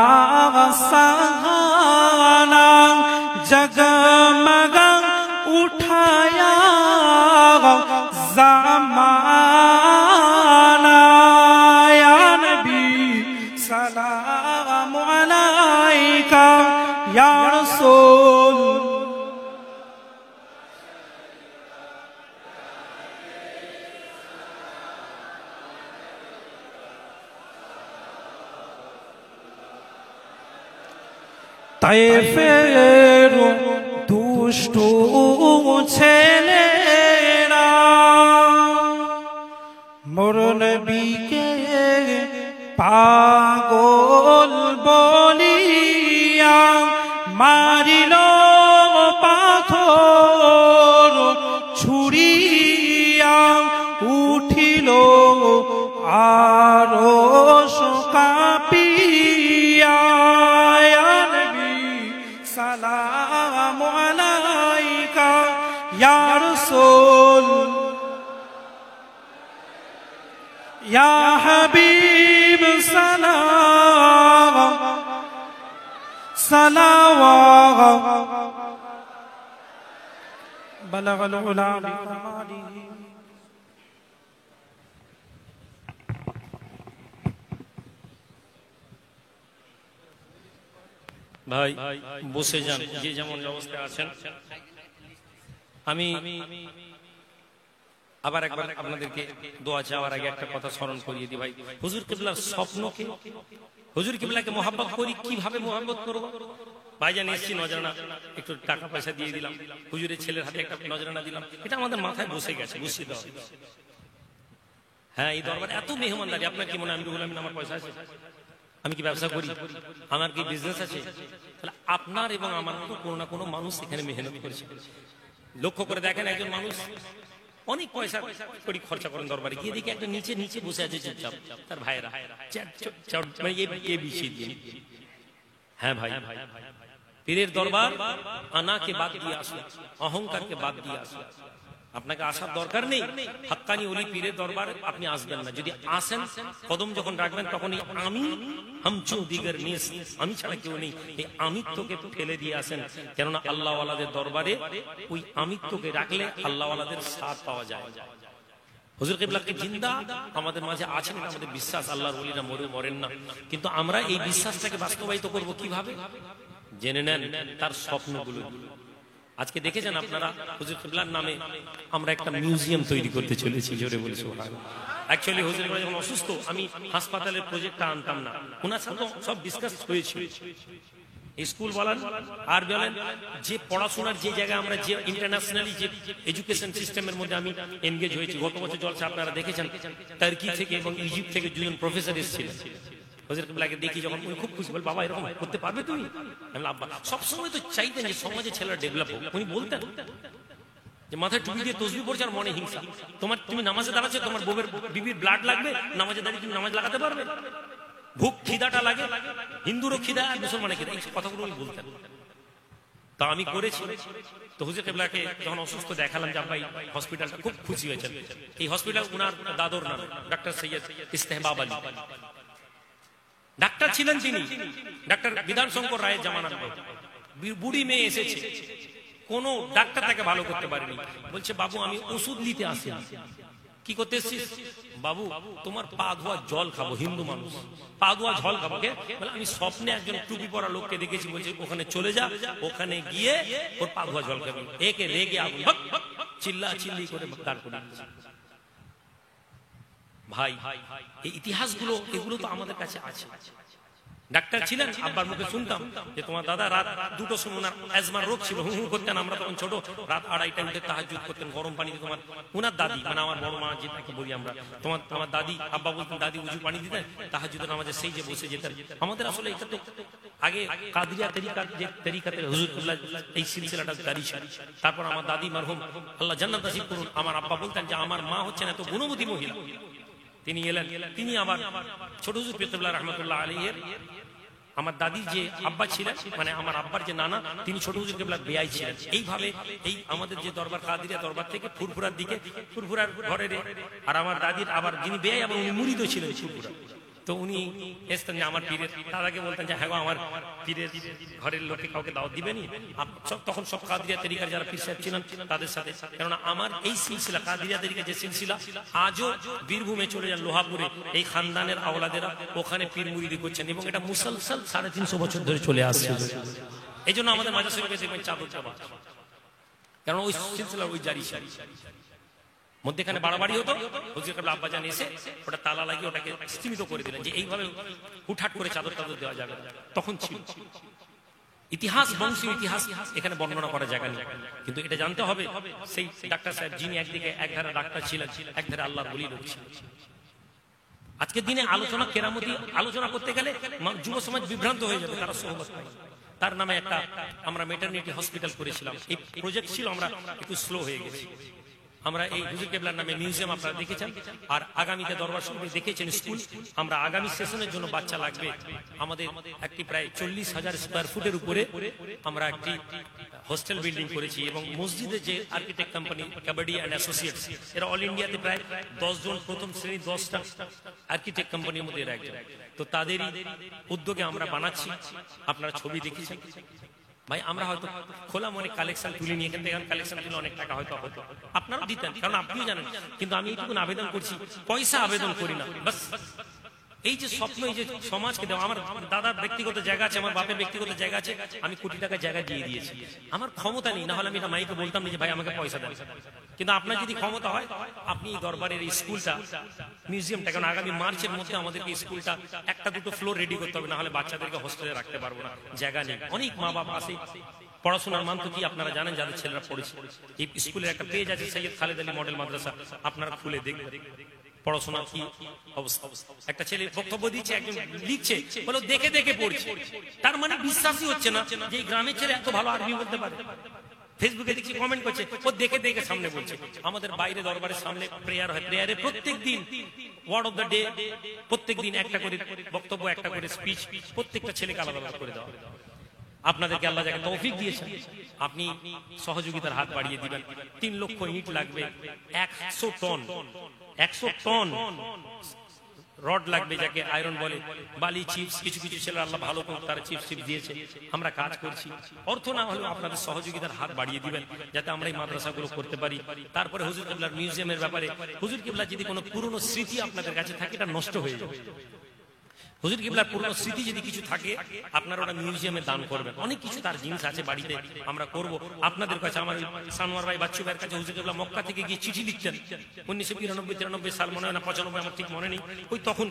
सहाना जगमग उठाया ज़माना या नबी सलाम अलैका या रसूल তায়েফের দুষ্টু ছেলেরা মোর নবীকে পাগল বলিয়া মারিল পাথর ছুরিয়া উঠিল আরশ কাঁপিয়া سلام عليك يا رسول يا حبيب سلام صلوات بلغ العلا بكماله ভাই বসে যান, যে যেমন অবস্থায় আছেন। আমি আবার একবার আপনাদেরকে দোয়া চাওয়ার আগে একটা কথা স্মরণ করিয়ে দিই। ভাই হুজুর কিবলার স্বপ্নকে, হুজুর কিবলাকে মহব্বত করি, কিভাবে মহব্বত করব? ভাইজান এসছি নজরানা, একটু টাকা পয়সা দিয়ে দিলাম, হুজুরের ছেলের হাতে একটা নজরানা দিলাম, এটা আমাদের মাথায় বসে গেছে, বুঝতে দাও। হ্যাঁ, এই দরবারে এত মেহমানদারি, আপনার কি মনে হয় আমি বললাম আমার পয়সা আছে? আমি কি ব্যবসা করি? আমার কি বিজনেস আছে? তাহলে আপনার এবং আমার মতো কোনো না কোনো মানুষ এখানে মেহনত করেছে। লক্ষ্য করে দেখেন, একজন মানুষ অনেক পয়সা করি খরচা করেন, দরবারে গিয়ে দেখি একটা নিচে নিচে বসে আছে চুপচাপ, তার ভাইয়েরা মানে এ বিছিয়ে দিয়ে। হ্যাঁ ভাই, পীরের দরবার আনাকে বাদ দিয়ে আসুন, অহংকারকে বাদ দিয়ে আসুন। আপনাকে আসার দরকার নেই, হাক্কানি ওলি পীরের দরবারে আপনি আসবেন না। যদি আসেন, কদম যখন রাখবেন তখনই আমি হামচু দিগর নিস, আমি ছাড়া কেউ নেই, এই আমিত্বকে ফেলে দিয়ে আসেন। কেননা আল্লাহ ওয়ালাদের দরবারে ওই আমিত্বকে রাখলে আল্লাহ ওয়ালাদের সাথ পাওয়া যায়। হুজুর কিবলাকে জিন্দা আমাদের মাঝে আছেন, এটা আমাদের বিশ্বাস। আল্লাহর ওলিরা মরেন না, কিন্তু আমরা এই বিশ্বাসটাকে বাস্তবায়িত করব কিভাবে? জেনে নেন তার স্বপ্নগুলো। আজকে দেখেছেন আপনারা, হুজুর কিবলার নামে আমরা একটা মিউজিয়াম তৈরি করতে চলেছি। জোরে বলি সুবহানাল্লাহ। অ্যাকচুয়ালি হুজুর কিবলা যখন অসুস্থ, আমি হাসপাতালের প্রজেক্টটা আনতাম না, ওনার সাথে সব ডিসকাস হয়েছিল। স্কুল বলেন আর বলেন, যে পড়াশোনার যে জায়গায় আমরা যে ইন্টারন্যাশনালি যে এডুকেশন সিস্টেমের মধ্যে আমি এনগেজ হয়েছি। গত বছর জলসা আপনারা দেখেছেন, টার্কি থেকে এবং ইজিপ্ট থেকে দুজন প্রফেসর এসেছিলেন। হুজুর কিবলাকে দেখি যখন উনি খুব খুশি, বল বাবা এরকম করতে পারবে তুমি? আমি আব্বা সবসময় তো চাইতেন যে সমাজে ছেলেরা ডেভেলপ হোক। উনি বলতেন যে মাথায় টুপি দিয়ে তসবিহ পড়ছে আর মনে হিংসা। তুমি নামাজে দাঁড়াচ্ছ, তোমার বউয়ের বিবির ব্লাড লাগবে, নামাজে দাঁড়িয়ে তুমি নামাজ লাগাতে পারবে? ভুক খিদাটা লাগে, হিন্দুরও খিদা আর মুসলমানের খিদা, এই কথাগুলো উনি বলতেন। তা আমি করেছি। তো হুজুর কিবলাকে যখন অসুস্থ দেখালাম যে আব্বা হসপিটালটা, খুব খুশি হয়েছেন। এই হসপিটাল উনার দাদর নাম ডাক্তার সৈয়দ ইস্তেহবাব আলী ডাক্তার ছিলেন তিনি। ডাক্তার বিধান শঙ্কর রায়ের জামানার বুড়ি মেয়ে এসেছে, কোন ডাক্তার তাকে ভালো করতে পারেনি। বলছে বাবু আমি ওষুধ নিতে আসি। কি করতে এসেছিস? বাবু তোমার পা ধোয়া জল খাবো, হিন্দু মানুষ পা ধোয়া জল খাবো। বলে আমি স্বপ্নে একজন টুপি পরা লোককে দেখেছি, বলছে ওখানে চলে যা, ওখানে গিয়ে ওর পা ধোয়া জল খাবি। একে রেগে আগুন চিল্লা চিল্লি করে দাঁড় করে ভাই। এই ইতিহাসগুলো এগুলো তো আমাদের কাছে আছে। ডাক্তার ছিলেন, আব্বার মুখে শুনতাম যে তোমার দাদা রাত 2টোর সময় ওনার অ্যাজমার রোগ ছিল, হু হু করতেন। আমরা তখন ছোট, রাত 2:30টায় উঠে তাহাজ্জুদ করতেন গরম পানি দিয়ে। উনার দাদি মানে আমার বড় মা যেটাকে বলি আমরা, আমার দাদি, আব্বা বলতেন দাদি উজু পানি দিতেন, তাহাজ্জুদের নামাজে সেই যে বসে যেতেন। আমাদের আসলে এটা তো আগে কাদরিয়া তরিকার যে তরিকাতে হুজুর কিবলা এই সিলসিলাটা জারি ছিল। তারপর আমার দাদি মারহুম আল্লাহ জান্নাত নসিব করুন, আমার আব্বা বলতেন যে আমার মা হচ্ছেন এত গুণবতী মহিলা। তিনি এলেন, তিনি আবার ছোট হুজুর কিবলা রহমতুল্লাহ আলাইহির আমার দাদি যে আব্বা ছিলেন, মানে আমার আব্বার যে নানা, তিনি ছোট হুজুর কিবলার বেয়াই ছিলেন। এইভাবে এই আমাদের যে দরবার কাদিরিয়া দরবার থেকে ফুরফুরার দিকে, ফুরফুরার ঘরের আর আমার দাদির আবার যিনি বেয়াই এবং উনি মুরিদও ছিলেন ফুরফুরা। তো উনি এসতেন যে আমার পীরের দাদাকে বলতেন যে হ্যাঁ আমার পীরের ঘরের লোকে কাউকে দাওয়াত দিবেনি। তখন সব কাদিরিয়া তরিকার যারা পীর সাহেব ছিলেন তাদের সাথে, কেননা আমার এই সিলসিলা কাদিরিয়া তরিকার যে সিলসিলা আজও বীরভূমে চলে যান লোহাপুরে, এই খানদানের আওলাদেরা ওখানে পীর মুরিদি করছেন এবং এটা মুসলসল 350 বছর ধরে চলে আসছে। এই জন্য আমাদের মাঝে শরীফে দেখবেন চাদর চাপা, কারণ ওই সিলসিলা ওই জারি সারি মধ্যেখানে বাড়াবাড়ি হতো। হুজুর কিবলা আব্বাজান এসে ওটা তালা লাগিয়ে ওটাকে সীমিত করে দিলেন যে এইভাবে হুটহাট করে চাদর টাদর দেওয়া যাবে। তখন ছিল ইতিহাস, বংশীয় ইতিহাস এখানে বর্ণনা করা জায়গা নেই, কিন্তু এটা জানতে হবে সেই ডাক্তার সাহেব যিনি একদিকে একধারে ডাক্তার ছিলেন, একধারে আল্লাহর ওলি লোক ছিলেন। আজকের দিনে আলোচনা কেরামতি আলোচনা করতে গেলে যুব সমাজ বিভ্রান্ত হয়ে যাবে, তারা সহমত পায়। তার নামে একটা আমরা মেটারনিটি হসপিটাল করেছিলাম। এই প্রজেক্ট ছিল, আমরা একটু স্লো হয়ে গেছি। আমরা এই হুজুর কিবলার নামে মিউজিয়াম আপনারা দেখেছেন, আর আগামীতে দরবার শরীফে দেখেছেন স্কুল। আমরা আগামী সেশনের জন্য বাচ্চা লাগবে আমাদের একটি প্রায় 40,000 স্কয়ার ফুটের উপরে আমরা একটি হোস্টেল বিল্ডিং করেছি এবং মসজিদে যে architect company kabaddi and associates, এরা অল ইন্ডিয়াতে প্রায় 10 জন প্রথম শ্রেণীর 10টা আর্কিটেক্ট কোম্পানির মধ্যে এরা একজন। তো তাদেরই উদ্যোগে আমরা বানাচ্ছি। আপনারা ছবি দেখেছেন ভাই। আমরা হয়তো খোলা মনে কালেকশন তুলে নিয়ে এখান থেকে কালেকশন তুলে অনেক টাকা হয়তো হতো, আপনারা দিতেন, কারণ আপনিও জানেন। কিন্তু আমি এইটুকু আবেদন করছি, পয়সা আবেদন করি না। বাস এই যে স্বপ্ন, এই যে সমাজকে দেওয়া, আমার দাদার ব্যক্তিগত জায়গা আছে, আমার বাপের ব্যক্তিগত জায়গা আছে, আমি কোটি টাকা জায়গা দিয়ে দিয়েছি। আমার ক্ষমতা নেই, না হলে আমি এটা মাইকে বলতাম না যে ভাই আমাকে পয়সা দেন। কিন্তু আপনার যদি ক্ষমতা হয়, আপনি দরবারের এই স্কুলটা, মিউজিয়ামটা, কারণ আগামী মার্চের মধ্যে আমাদেরকে স্কুলটা 1-2 ফ্লোর রেডি করতে হবে, না হলে বাচ্চাদেরকে হোস্টেলে রাখতে পারবো না, জায়গা নেই। অনেক মা বাবা আছে, পড়াশোনার মান তো কি আপনারা জানেন যাদের ছেলেরা পড়েছে। এই স্কুলের একটা পেজ আছে সৈয়দ খালেদ আলী মডেল মাদ্রাসা, আপনারা খুলে দেখবেন পড়াশোনা কি অবস্থা। একটা ছেলে বক্তব্য দিচ্ছে, একজন লিখছে, বলো দেখে দেখে পড়ছে। তার মানে বিশ্বাসই হচ্ছে না যে এই গ্রামের ছেলে এত ভালো আরবি বলতে পারে। ফেসবুকে দেখছি কমেন্ট করছে, ও দেখে দেখে সামনে বলছে। আমাদের বাইরে দরবারের সামনে প্রেয়ার হয়, প্রেয়ারে প্রত্যেক দিন ওয়ার্ড অফ দ্য ডে, প্রত্যেক দিন একটা করে বক্তব্য, একটা করে স্পিচ, প্রত্যেকটা ছেলেকে আলাদা আলাদা করে দেওয়া। আপনাদেরকে আল্লাহ যাকে তৌফিক দিয়েছেন, আপনি সহযোগিতার হাত বাড়িয়ে দিবেন। 3 লক্ষ ইট লাগবে, 100 টন রড লাগবে, যাকে আয়রন বলে, বালি, চিপস। কিছু কিছু ছেলে আল্লাহ ভালো করে তারা চিপস দিয়েছে। আমরা কাজ করছি, অর্থ না হলেও আপনাদের সহযোগিতার হাত বাড়িয়ে দিবেন যাতে আমরা এই মাদ্রাসাগুলো করতে পারি। তারপরে হুজুর কিবলার মিউজিয়ামের ব্যাপারে, হুজুর কিবলা যদি কোনো পুরনো স্মৃতি আপনাদের কাছে থাকে, এটা নষ্ট হয়ে যাবে। হুজুর কিবলার পুরনো স্মৃতি যদি কিছু থাকে, আপনারা ওটা মিউজিয়ামে দান করবেন। অনেক কিছু তার জিনিস আছে বাড়িতে, আমরা করব আপনাদের কাছে। আমার সানোয়ার ভাই, বাচ্চু ভাইয়ের কাছে হুজুর কিবলা মক্কা থেকে গিয়ে চিঠি লিখতেন। 1992-93 সাল মনে হয় না, 95 আমার ঠিক মনে নেই। ওই তখন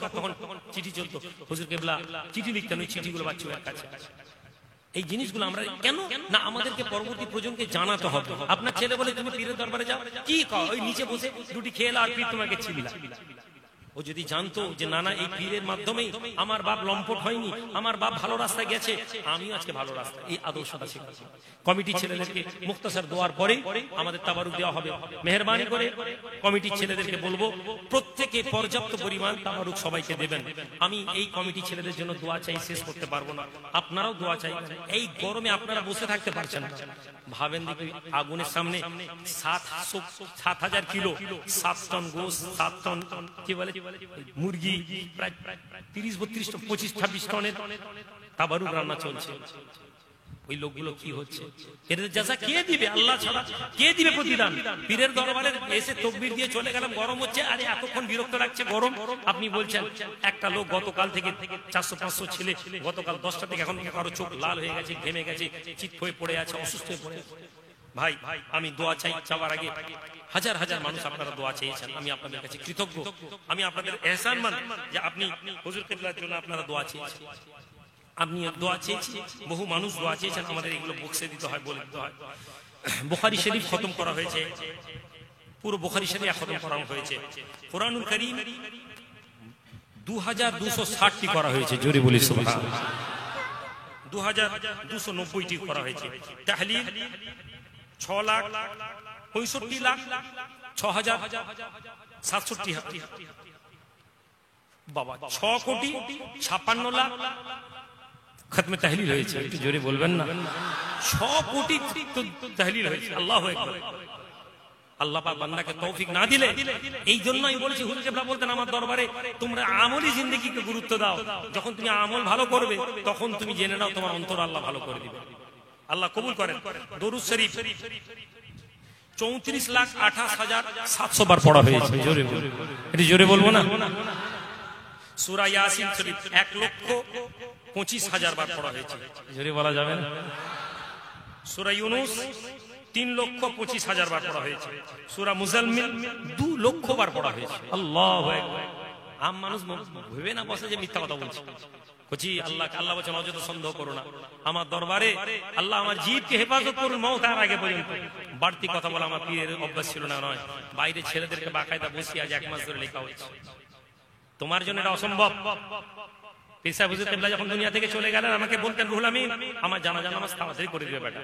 চিঠি চলতো, হুজুর কিবলা চিঠি লিখতেন, ওই চিঠিগুলো বাচ্চু ভাইয়ের কাছে। এই জিনিসগুলো আমরা কেন না, আমাদেরকে পরবর্তী প্রজন্মকে জানাতে হবে। আপনার ছেলে বলে তুমি পীরের দরবারে যাও, কি কও? ওই নিচে বসে রুটি খেয়ে আর পীর তোমাকে ছিলিলা। ও যদি জানতো যে না না এই পীরের মাধ্যমেই আমার বাপ লম্পট হয়নি, আমার বাপ ভালো রাস্তায় গেছে, আমিও আজকে ভালো রাস্তায়, এই আদর্শটা শেখাচ্ছি। কমিটির ছেলেদেরকে মুক্তাসার দোয়ার পরে আমাদের তাবারুক দেওয়া হবে। মেহেরবানি করে কমিটির ছেলেদেরকে বলবো প্রত্যেকে পর্যাপ্ত পরিমাণ তাবারুক সবাইকে দেবেন। আমি এই কমিটি ছেলেদের জন্য দোয়া চাই, শেষ করতে পারবো না, আপনারাও দোয়া চাই। এই গরমে আপনারা বসে থাকতে পারছেন না, ভাবেন দেখি আগুনের সামনে 7,000 কিলো, 7 টন গোস, 7 টন কি বলে মুরগি, প্রায় 30-32 টন, 25-26 টনের তাবারুক রান্না চলছে। ওই লোকগুলো কি হচ্ছে, এদের জাযা কে দিবে? আল্লাহ ছাড়া কে দিবে প্রতিদান? পীরের দরবারে এসে তাকবীর দিয়ে চলে গেলাম, গরম হচ্ছে, আরে এতক্ষণ বিরক্ত লাগছে গরম। আপনি বলছেন একটা লোক গতকাল থেকে 400-500 ছেলে গতকাল 10টা থেকে এখন কারো চোখ লাল হয়ে গেছে, ঘেমে গেছে, চিত হয়ে পড়ে আছে, অসুস্থ হয়ে পড়ে আছে। ভাই আমি দোয়া চাই, চাওয়ার আগে হাজার হাজার মানুষ আপনারা দোয়া চেয়েছেন, আমি আপনাদের কাছে কৃতজ্ঞ, আমি আপনাদের এহসান মানি যে আপনি হুজুর কিবলার জন্য আপনারা দোয়া চেয়েছেন। আপনি দোয়া চেয়েছি, বহু মানুষ দোয়া চেয়েছেন, আমাদের এগুলো বক্সে দিতে হয়, বলে দিতে হয়। বুখারী শরীফ খতম করা হয়েছে, পুরো বুখারী শরীফ খতম করা হয়েছে। কুরআনুল কারীম 2260টি করা হয়েছে, জোরে বলি সুবহানাল্লাহ। 2290টি করা হয়েছে। তাহলিল 6,65,6,767 বাবা, 6,56,00,000 খতমে তাহলিল হয়েছে। একটু জোরে বলবেন না, 6 কোটি তাহলিল হয়েছে। আল্লাহু আকবার। আল্লাহ পাক বান্দাকে তৌফিক না দিলে, এই জন্য আমি বলেছি, হুজুর কেবলা বলতেন আমার দরবারে তোমরা আমলি জিন্দেগিকে গুরুত্ব দাও। যখন তুমি আমল ভালো করবে তখন তুমি জেনে নাও তোমার অন্তর আল্লাহ ভালো করে দিবে। আল্লাহ কবুল করেন। দরুদ শরীফ 34,28,700 বার পড়া হয়েছে, জোরে এটি জোরে বলবো না। সূরা ইয়াসিন শরীফ 1,25,000 বার পড়া হয়েছে, জোরে বলা যাবে না। সূরা ইউনূস 3,25,000 বার পড়া হয়েছে। সূরা মুজাম্মিল 2 লক্ষ বার পড়া হয়েছে। আল্লাহু আকবার। আম মানুষ ভেবে না বসে যে মিথ্যা কথা বলছে। কচি আল্লাহ বলেন অযথা সন্দেহ করো না আমার দরবারে। আল্লাহ আমার জিভকে হেফাজত করুন মওত আর আগে পর্যন্ত। বাড়তি কথা বলা আমার পীরের অভ্যাস ছিল না, নয়। বাইরে ছেলেদেরকে বাকায়দা বসিয়ে আজ 1 মাস ধরে লেখা হচ্ছে। তোমার জন্য এটা অসম্ভব। পীর সাহেব হুজুর কিবলা যখন দুনিয়া থেকে চলে গেলেন আমাকে বলতেন, রুহুল আমিন আমার জানাজা নামাজ তাড়াতাড়ি করে দিবে বেটা।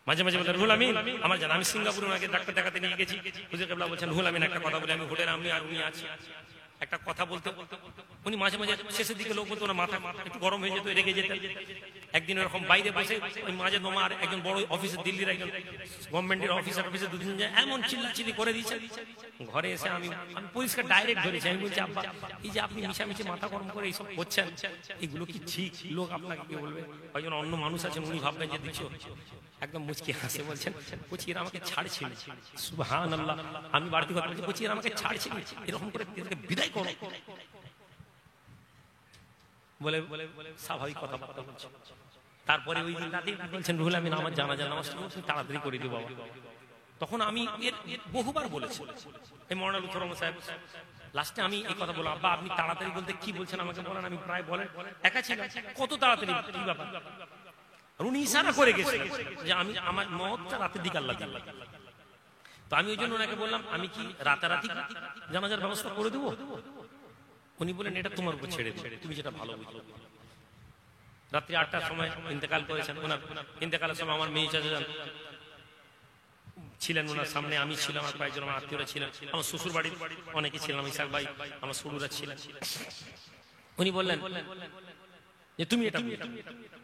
মাঝে মাঝে বলতেন, রুহুল আমিন আমার জানা। আমি সিঙ্গাপুরে ওনাকে ডাক্তার দেখাতে নিয়ে গেছি। হুজুর কিবলা বলছেন, রুহুল আমিন একটা কথা বলে। আমি হোটেলে আমি আর উনি আছি, একটা কথা বলতে উনি মাঝে মাঝে শেষের দিকে লোক বলতো না, মাথা একটু গরম হয়ে যেত, রেগে যেতেন। একদিন এরকম বাইরে বসে ওই মাঝে তোমার একজন বড় অফিসের, দিল্লির একজন গভর্নমেন্টের অফিসার, অফিসে 2 দিন যায় এমন চিল্লাচিল্লি করে দিয়েছে। ঘরে এসে আমি পরিষ্কার ডাইরেক্ট ধরেছি। আমি বলছি, আব্বা এই যে আপনি মিশামিশি মাথা গরম করে এইসব করছেন, এগুলো কি ঠিক? লোক আপনাকে কি বলবে? একজন অন্য মানুষ আছেন, উনি ভাববেন যে দেখছো। একদম মুচকি হাসে বলছেন, কোচির আমাকে ছাড়ছিল। সুবহানাল্লাহ। আমি বাড়তি কথা বলছি, কোচির আমাকে ছাড়ছিল, এরকম করে বিদায় করো বলে স্বাভাবিক কথাবার্তা বলছে। তারপরে ওই দিন রাতে বলছেন, রুহুল আমিন আমার জানাজা নামাজ তাড়াতাড়ি করে দিও বাবা। তখন আমি বহুবার বলেছি, এই মওলানা লুৎফর রহমান সাহেব লাস্টে আমি এই কথা বললাম, আব্বা আপনি তাড়াতাড়ি বলতে কি বলছেন আমাকে বলেন। আমি প্রায় বলেন একা ছিল, কত তাড়াতাড়ি কি ব্যাপার? উনি ইশারা করে গেছেন যে আমি আমার মওতটা রাতের দিকে আল্লাহ দিল। তো আমি ওই জন্য ওনাকে বললাম, আমি কি রাতারাতি জানাজার ব্যবস্থা করে দেবো? উনি বলেন, এটা তোমার উপর ছেড়ে দিও, তুমি যেটা ভালো বুঝো। রাত্রি 8টার সময় ইন্তেকাল করেছেন। ওনার ইন্তেকালের সময় আমার মেয়ে চাচা ছিলেন ওনার সামনে, আমি ছিলাম, আর কয়েকজন আমার আত্মীয়রা ছিলেন, আমার শ্বশুর বাড়ির অনেকে ছিলেন, ইসাক ভাই আমার শ্বশুরা ছিলেন। উনি বললেন যে তুমি এটা।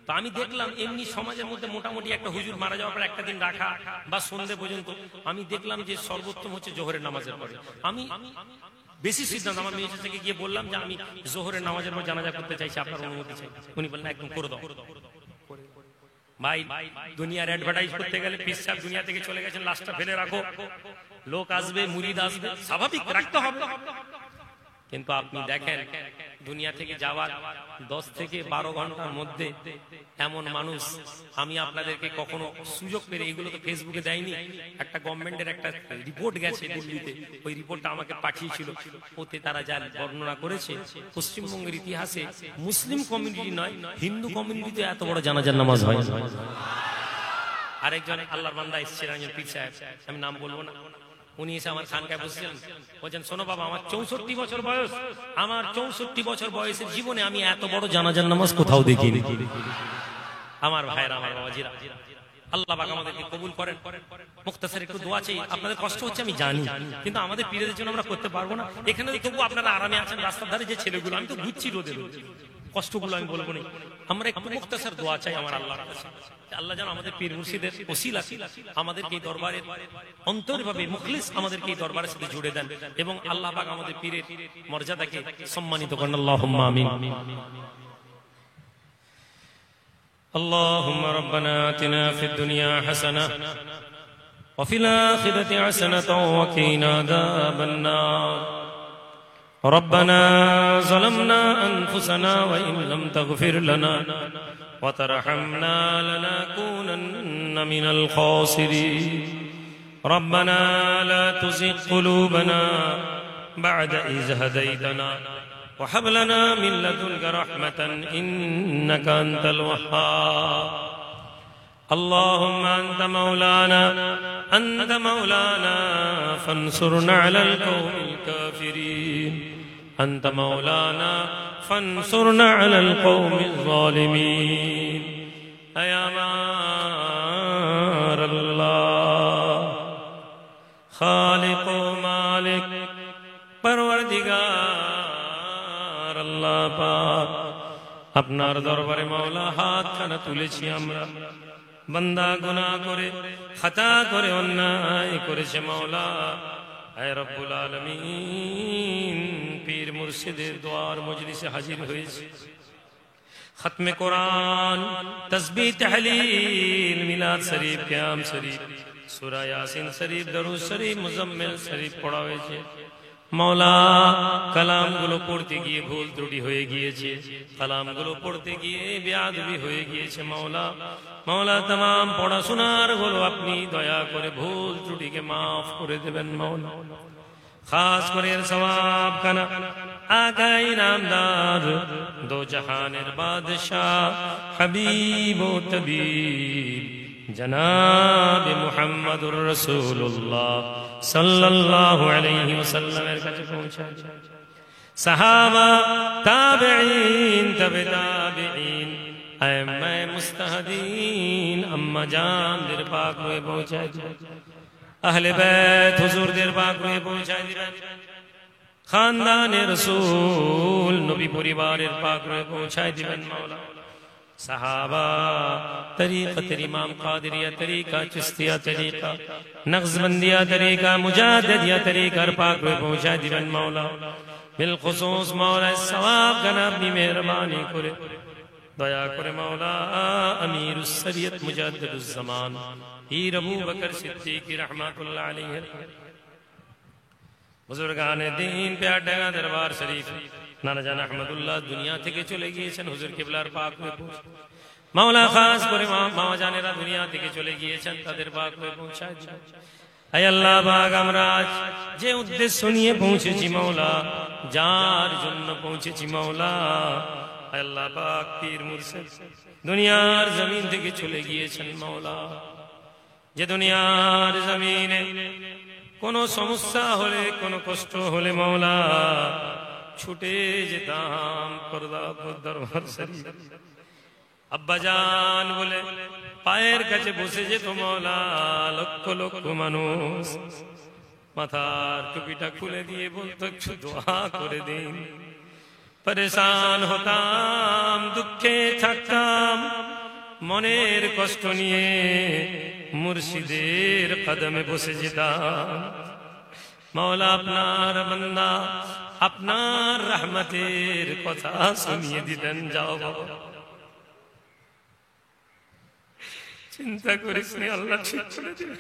তো আমি দেখলাম এমনি সমাজের মধ্যে মোটামুটি একটা হুজুর মারা যাওয়ার পর একটা দিন রাখা বা সন্ধ্যে পর্যন্ত, আমি দেখলাম যে সর্বোত্তম হচ্ছে জোহরের নামাজের পরে। আমি বেশি সিদ্ধান্ত আমার মেয়ে থেকে গিয়ে বললাম যে আমি জোহরের নামাজের পর জানাজা করতে চাইছি, আপনার অনুমতি চাই। উনি বললেন একদম করে দাও। ভাই দুনিয়ার অ্যাডভার্টাইজ করতে গেলে পীর সাহেব দুনিয়া থেকে চলে গেছেন, লাশটা ফেলে রাখো, লোক আসবে, মুরিদ আসবে, স্বাভাবিক রাখতে হবে। কিন্তু আপনি দেখেন দুনিয়া থেকে যাওয়ার 10 থেকে 12 ঘন্টার মধ্যে এমন মানুষ, আমি আপনাদেরকে কখনো সুযোগ পেলে, এগুলো তো ফেসবুকে দেয়নি, একটা গভর্নমেন্টের একটা রিপোর্ট গেছে দিল্লিতে, ওই রিপোর্টটা আমাকে পাঠিয়েছিল। ওতে তারা যা বর্ণনা করেছে, পশ্চিমবঙ্গের ইতিহাসে মুসলিম কমিউনিটি নয়, হিন্দু কমিউনিটিতে এত বড় জানাজার নামাজ হয়। আরেকজন আল্লাহর বান্দা এসেছিলেন, একজন পীর সাহেব, আমি নাম বলবো না, উনি এসে আমার খানকায় বসেছিলেন, বলছেন শোনো বাবা, আমার 64 বছর বয়স, আমার 64 বছর বয়সের জীবনে আমি এত বড় জানাজার নামাজ কোথাও দেখিনি। আমার ভাইরা, আমার বাবাজিরা, আল্লাহ পাক আমাদেরকে কবুল করেন। মুখতাসার একটু দোয়া চাই, আপনাদের কষ্ট হচ্ছে আমি জানি, কিন্তু আমাদের পীরদের জন্য আমরা করতে পারবো না। এখানে তবু আপনারা আরামে আছেন, রাস্তার ধারে যে ছেলেগুলো, আমি তো ঘুরছি রোদে, কষ্টগুলো আমি বলবো না। আমরা একটু মুখতাসার দোয়া চাই আমার আল্লাহর কাছে, আল্লাহ যেন আমাদের পীর মুর্শিদের ওসিলা আমাদেরকে এই দরবারের অন্তরভাবে মুখলিস আমাদেরকে এই দরবারের সাথে জুড়ে দেন, এবং আল্লাহ পাক আমাদের পীরের মর্যাদাকে সম্মানিত করেন। আল্লাহুম্মা আমিন। اللهم ربنا آتنا في الدنيا حسنة وفي الآخرة حسنة وقنا عذاب النار. ربنا ظلمنا أنفسنا وإن لم تغفر لنا وترحمنا لنكونن من الخاسرين. ربنا لا تزغ قلوبنا بعد إذ هديتنا وهب لنا من لدنك رحمة إنك أنت الوهاب. اللهم أنت مولانا فانصرنا على القوم الكافرين. أنت مولانا فانصرنا على القوم الظالمين. يا مار الله خالق مالك পরওয়ারদিগার আল্লাহ পাক, আপনার দরবারে মাওলা হাত খানা তুলেছি আমরা, বান্দা গুনাহ করে, খাতা করে, অন্যায় করেছে মাওলা। হে রব্বুল আলামিন, পীর মুর্শিদের দোয়ার মজলিসে হাজির হয়েছে। খতমে কোরআন, তাসবিহ, তাহলিল, মিলাদ শরীফ, কিয়াম শরীফ, সূরা ইয়াসিন শরীফ, দরুদ শরীফ, মুজাম্মিল শরীফ পড়া হয়েছে। মাওলা, কালামগুলো পড়তে গিয়ে ভুল ত্রুটি হয়ে গিয়েছে, কালামগুলো পড়তে গিয়ে বেয়াদবি হয়ে গিয়েছে মাওলা। মাওলা, तमाम পড়াশোনার গুলো আপনি দয়া করে ভুল ত্রুটিকে মাফ করে দেবেন মাওলা। খাস করে এর সওয়াব কানা আকাই নামদার, দো জাহানের বাদশাহ, হাবিব ও তবিব জনাব মুহাম্মদুর রাসূলুল্লাহ সাল্লাল্লাহু আলাইহি ওয়াসাল্লামের কাছে পৌঁছায়। সাহাবা, তাবেঈন, তবে তাবেঈন, আইম্মায়ে মুস্তাহাদিন, আম্মা জানদের পাক হয়ে পৌঁছায়। আহলে বাইত হুজুরদের পাক হয়ে পৌঁছায় দিবেন। খানদানে রাসূল, নবী পরিবারের পাক হয়ে পৌঁছায় দিবেন মাওলা। সাহাবা, তরিকতের ইমাম কাদেরিয়া তরিকা, চিশতিয়া তরিকা, নকশবন্দিয়া তরিকা, মুজাদ্দিদিয়া তরিকার পাক হয়ে পৌঁছায় দিবেন মাওলা। বিলখুসুস মাওলা সওয়াব গানা আপনি মেহরবানি করে দয়া করে মাওলা আমিরুস শরিয়ত মুজাদ্দিদুজ জামান পীর আবু বকর সিদ্দিক রহমাতুল্লাহ আলাইহি, বুজুর্গানে দ্বীন, পেয়ারডাঙ্গা দরবার শরীফ, নানা জান আহমদুল্লাহ দুনিয়া থেকে চলে গিয়েছেন, হুজুর কিবলার পাক হয়ে পৌঁছে মাওলা। খাস করে মামা জানেরা দুনিয়া থেকে চলে গিয়েছেন, তাদের পাক হয়ে পৌঁছায়। আয় আল্লাহ পাক, আমরা যে উদ্দেশ্য নিয়ে পৌঁছেছি মাওলা, যার জন্য পৌঁছেছি মাওলা, আয় আল্লাহ পাক, পীর মুর্শিদ দুনিয়ার জমিন থেকে চলে গিয়েছেন মাওলা। যে দুনিয়ার জমিনে কোন সমস্যা হলে, কোন কষ্ট হলে মাওলা ছুটে যেতাম পর্দাপুর দরবার শরীফ, আব্বাজান বলে পায়ের কাছে বসে যেত মাওলা। লক্ষ লক্ষ মানুষ মাথার টুপিটা খুলে দিয়ে বলতো একটু দোয়া করে দিন। পরেশান হতাম, দুঃখে থাকতাম, মনের কষ্ট নিয়ে মুর্শিদের কদমে বসে যেতাম। মাওলা, আপনার বান্দা আপনার রহমতের কথা শুনিয়ে দিতেন, যাও বাবা, চিন্তা করিস নি, আল্লাহ ঠিক করে দিবে।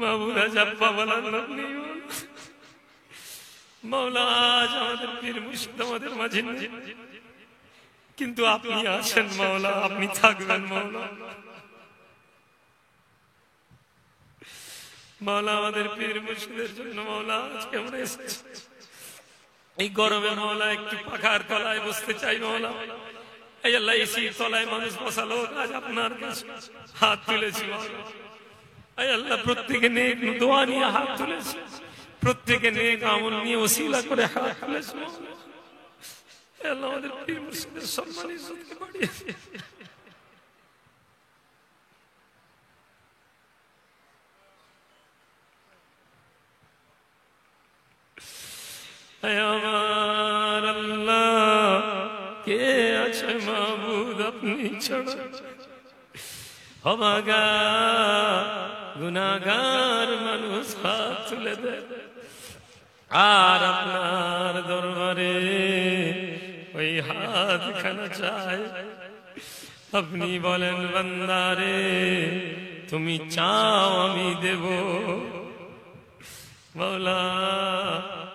মাবুরা জাপ্পা বলার লোক নেই মাওলা, আজ আমাদের পীর মুর্শিদ আমাদের মাঝে নেই, কিন্তু আপনি আছেন মাওলা, আপনি থাকবেন মাওলা। মাওলা, আমাদের পীর মুর্শিদের জন্য মাওলা আজকে আমরা এসেছি। এই গরমে মাওলা একটু পাখার তলায় বসতে চাই মাওলা, এই আল্লাহ এই তলায় মানুষ বসালো, আজ আপনার কাছে হাত তুলেছি। এই আল্লাহ প্রত্যেকে নেক দোয়া নিয়ে হাত তুলেছে, প্রত্যেকে নেক আমল নিয়ে ওসিলা করে হাত তুলেছে। আল্লাহ আমাদের পীর মুর্শিদের সম্মান ইজ্জতকে বাড়িয়ে দিন। আমার আল্লাহ কে আছে মাবুদ আপনি ছাড়া? হবাগা গুনাহগার মানুষ হাত তুলে দেয় আর আপনার দরবারে ওই হাত খানা চায়। আপনি বলেন বান্দারে তুমি চাও আমি দেব। মৌলা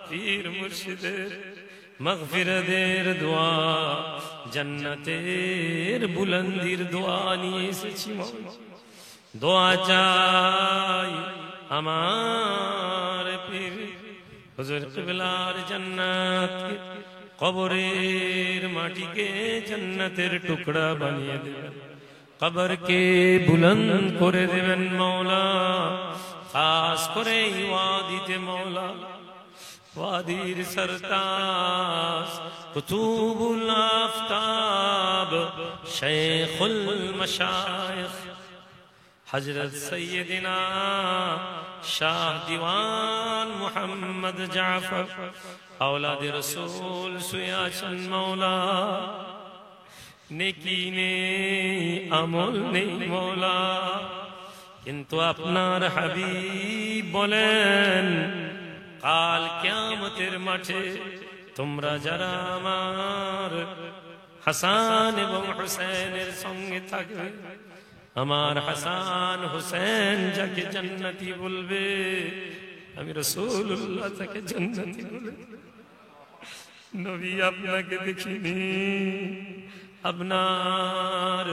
পীর মুর্শিদের মাগফিরাতের দোয়া, জান্নাতের বুলন্দির দোয়া নিয়ে এসেছি। দোয়া চাই আমার পীর হুজুর কিবলার জান্নাত, কবরের মাটিকে জান্নাতের টুকরা বানিয়ে দেবেন, কবরকে বুলন্দ করে দেবেন মৌলা। খাস করে ওয়াদিতে মৌলা, ওয়াদির সরতাজ কুতুবুল আফতাব শেখুল মশায়েখ হযরত সৈয়দিনা শাহ দিওয়ান মুহাম্মদ জাফর औलाद रसूल सुयाचन मौला, नेकी ने আমল নেই মৌলা, কিন্তু আপনার হাবিব বলেন কাল কিয়ামতের মাঠে তোমরা যারা আমার হাসান এবং হুসাইনের সঙ্গে থাকবে, আমার হাসান হুসাইন যাকে জান্নাতি বলবে, আমি রাসূলুল্লাহ তাকে জান্নাতি বলবো। নবী আপনাকে দেখিনি, আপনার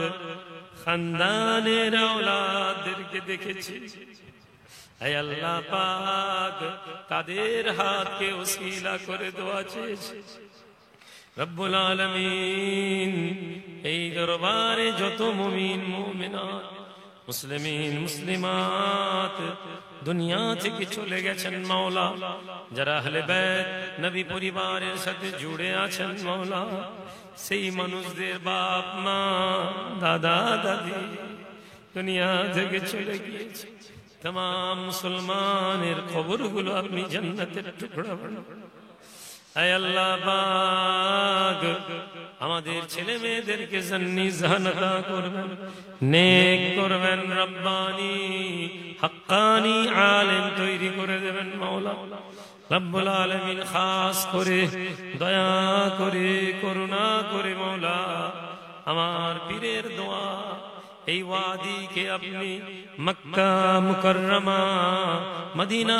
খানদানের আওলাদদেরকে দেখেছি। হে আল্লাহ পাক তাদের হাতকে ওসিলা করে দোয়া চেয়েছি। রব্বুল আলামিন এই দরবারে যত মুমিন মুমিনাত মুসলিমিন মুসলিমাত দুনিয়া থেকে চলে গেছেন মৌলা, যারা আহলে বাইত নবী পরিবারের সাথে জুড়ে আছেন মৌলা, সেই মানুষদের বাপ মা দাদা দাদি দুনিয়া থেকে চলে গিয়েছে। तमाम মুসলমানের কবরগুলো আপনি জান্নাতের টুকরা বানাবেন। হে আল্লাহ পাক আমাদের ছেলে মেয়েদেরকে জান্নাতি জাহানাতা করবেন, নেক করবেন, রব্বানি হাক্কানি আলেম তৈরি করে দেবেন মওলা। রব্বুল আলামিন খাস করে দয়া করে করুণা করে মওলা আমার পীরের দোয়া এই ওয়াদিকে আপনি মক্কা মুকাররমা মদিনা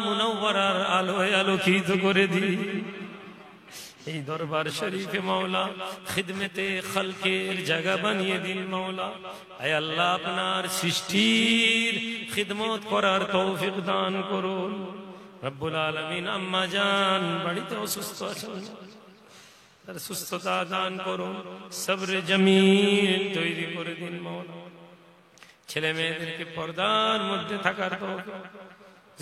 মুনাওয়ারার আলোয় আলোকিত করে দিন। এই দরবার শরীফে মওলা খিদমতে খালকের জায়গা বানিয়ে দিন মওলা। হে আল্লাহ আপনার সৃষ্টির খিদমত করার তৌফিক দান করুন। রব্বুল আলামিন আম্মা জান বাড়িতে অসুস্থ আছেন, তার সুস্থতা দান করুন, সবরে জমিল তৈরি করে দিন মওলা। ছেলে মেয়েদেরকে পর্দার মধ্যে থাকার তৌফিক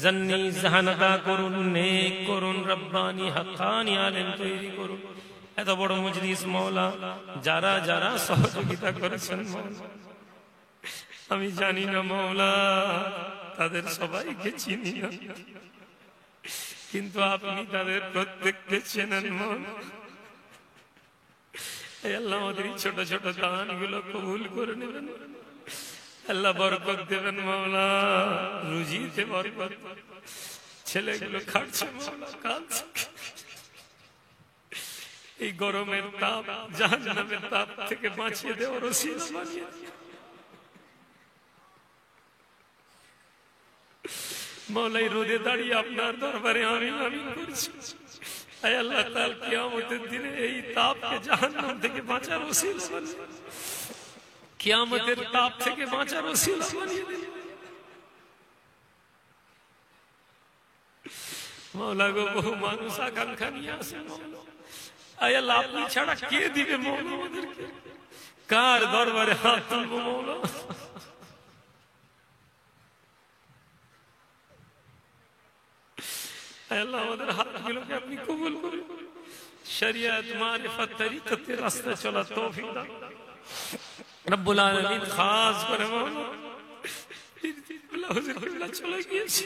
জান্নি জাহানাতা করুন, নেক করুন, রব্বানি হাক্কানি আলেম তৈরি করুন। এত বড় মজলিস মওলা যারা যারা সহযোগিতা করেছেন মওলা, আমি জানি না মওলা তাদের সবাইকে চিনি না, কিন্তু আপনি তাদের প্রত্যেককে চেনেন মওলা। হে আল্লাহ আমাদের ছোট ছোট দানগুলো কবুল করে নেবেন, আল্লাহ বরকত দেবেন মওলা, রুজিতে বরকত। ছেলেগুলো খাচ্ছে মওলা, কাঁদছে, এই গরমের তাপ জাহান্নামের তাপ থেকে বাঁচিয়ে দেওয়ার ওসিলা বানিয়ে দিন মওলা। এই রোদে দাঁড়িয়ে আপনার দরবারে আমি আমিন করছি। হে আল্লাহ কাল কিয়ামতের দিনে এই তাপকে জাহান্নাম থেকে বাঁচার ওসিলা বানিয়ে দিন, কিয়ামতের তাপ থেকে বাঁচার ওসিলা বানিয়ে দিন মওলা গো। বহু মানুষ আকাঙ্ক্ষা নিয়ে আসে মওলা, হে আল্লাহ আপনি ছাড়া কে দিবে মওলা আমাদেরকে? কার দরবারে হাত তুলবো মওলা? আল্লাহ আমাদের হাতগুলোকে আপনি কবুল করুন, শরিয়ত মারিফত তরিকতে রাস্তা চলা তৌফিক দান রব্বুল আলামিন। খাস করে মওলা হুজুর কিবলা চলে গিয়েছে,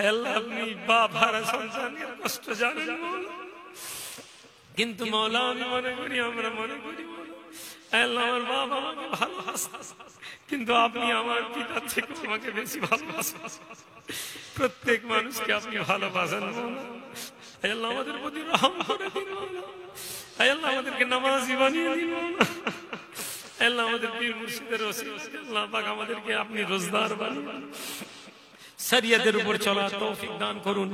আল্লাহ আপনি বাপ হারা সন্তানের কষ্ট জানেন মওলা, কিন্তু মওলা আমি মনে করি, আমরা মনে করি আল্লাহ আমার বাবা আমাকে ভালোবাসে, কিন্তু আপনি আমার পিতা থেকে আমাকে বেশি ভালোবাসেন। প্রত্যেক মানুষকে আপনি ভালোবাসেন মওলা। আল্লাহ আমাদের প্রতি রহম করে দিন মওলা। আল্লাহ আমাদেরকে নামাজি বানিয়ে দিন মওলা। আল্লাহ আমাদের পীর মুর্শিদের ওসিলায় আল্লাহ পাক আমাদেরকে আপনি রোজদার বানিয়ে দিন, শরিয়তের উপর চলা তৌফিক দান করুন।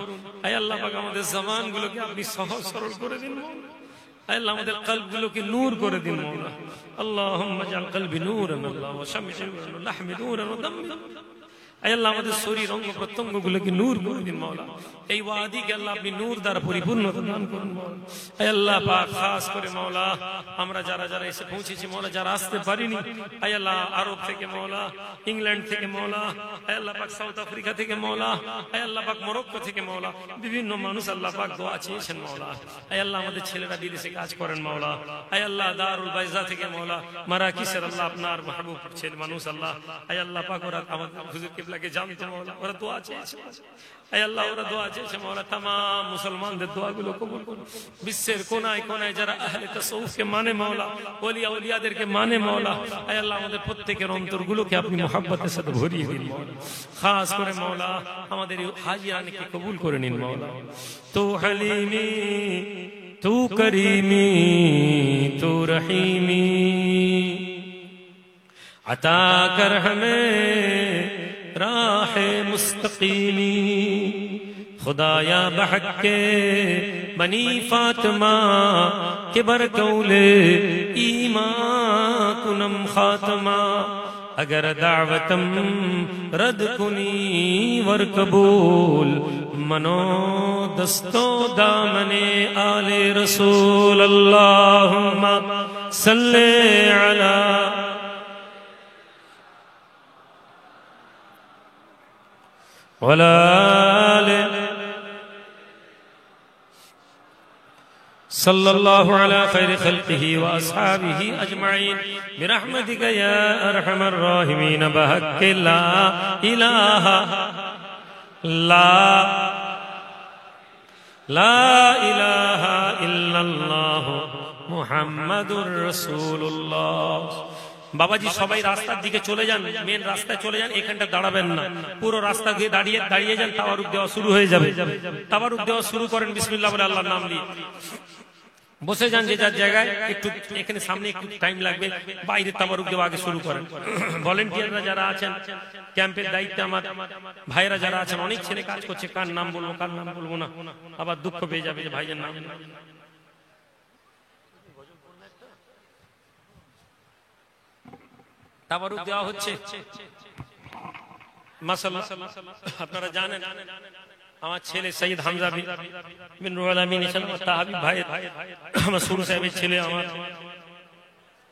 আয় আল্লাহ পাক আমাদের জবানগুলোকে আপনি সহজ সরল করে দিন মওলা। আয় আল্লাহ আমাদের কলবগুলোকে নূর করে দিন মওলা। আল্লাহুম্মা জাল কলবি নূরান আল্লাহ ওয়া শামসি ওয়া লাহমি নূরান ওয়া দামি। আয় আল্লাহ আমাদের শরীর অঙ্গ প্রত্যঙ্গগুলোকে নূর করে দিন মওলা। এই ওয়াদিকে আল্লাহ আপনি নূর দ্বারা পরিপূর্ণতা দান করুন মওলা। আয় আল্লাহ পাক খাস করে মওলা আমরা যারা যারা এসে পৌঁছেছি মওলা, যারা আসতে পারিনি আয় আল্লাহ আরব থেকে মওলা, ইংল্যান্ড থেকে মওলা, আয় আল্লাহ পাক সাউথ আফ্রিকা থেকে মওলা, আয় আল্লাহ পাক মরক্কো থেকে মওলা, বিভিন্ন মানুষ আল্লাহ পাক দোয়া চেয়েছেন মওলা। আয় আল্লাহ আমাদের ছেলেরা বিদেশে কাজ করেন মওলা। আয় আল্লাহ দারুল বাইজা থেকে মওলা, মারাকিসের আল্লাহ আপনার মাহবুব ছেলে মানুষ আল্লাহ, আয় আল্লাহ পাক ওরা আমাদের হুজুর কিবলাকে জানতে মওলা, ওরা দোয়া চেয়েছে। আয় আল্লাহ ওরা দোয়া চেয়েছে মওলা, तमाम মুসলমানদের দোয়াগুলো কবুল করুন। বিশ্বের কোনায় কোনায় যারা আহলে তাসাউফকে মানে মওলা, ওলিয়া ওলিয়াদেরকে মানে মওলা, আয় আল্লাহ আমাদের প্রত্যেকের অন্তরগুলোকে আপনি মুহাব্বতের সাথে ভরিয়ে দিন মওলা। খাস করে মওলা আমাদের হাজিরানিকে কবুল করে নিন মওলা। তো হালিমি তু করিমি তু রহিমি अता कर हमें राह मुस्तकीमी, खुदाया बहक के बनी फातिमा के बरकौले ईमा कुनम खातमा, अगर दावतम रद कुनी वर कबूल मनो दस्तो दामने आले रसूल। अल्लाहुम्मा सल्ले अला सल्लल्लाहु अला खैर खल्क़िही व अस्हाबिही अजमईन बिरहमतिक या अरहमर राहिमीन बहक़्क़ि ला इलाहा इल्लल्लाह मुहम्मदुर रसूलुल्लाह। বাবাজি সবাই রাস্তার দিকে চলে যান, মেন রাস্তায় চলে যান, এখানটা দাঁড়াবেন না, পুরো রাস্তা দিয়ে দাঁড়িয়ে যান। তাওয়ারুক দেওয়া শুরু হয়ে যাবে, তাওয়ারুক দেওয়া শুরু করেন বিসমিল্লাহ বলে, আল্লাহর নাম নিয়ে বসে যান যে যার জায়গায়। একটু এখানে সামনে একটু টাইম লাগবে, বাইরে তাওয়ারুক দেওয়া আগে শুরু করেন। ভলেন্টিয়াররা যারা আছেন ক্যাম্পের দায়িত্বে, আমার ভাইরা যারা আছেন, অনেক ছেলে কাজ করছে, কার নাম বলবো কার নাম বলবো না, আবার দুঃখ পেয়ে যাবে যে ভাইয়ের নাম। তাবারুক দেওয়া হচ্ছে মাশাআল্লাহ। আপনারা জানেন আমার ছেলে সৈয়দ হামজা বিন রুহুল আমিন তাহাবি ভাই, আমার সুর সাহেবের ছেলে, আমার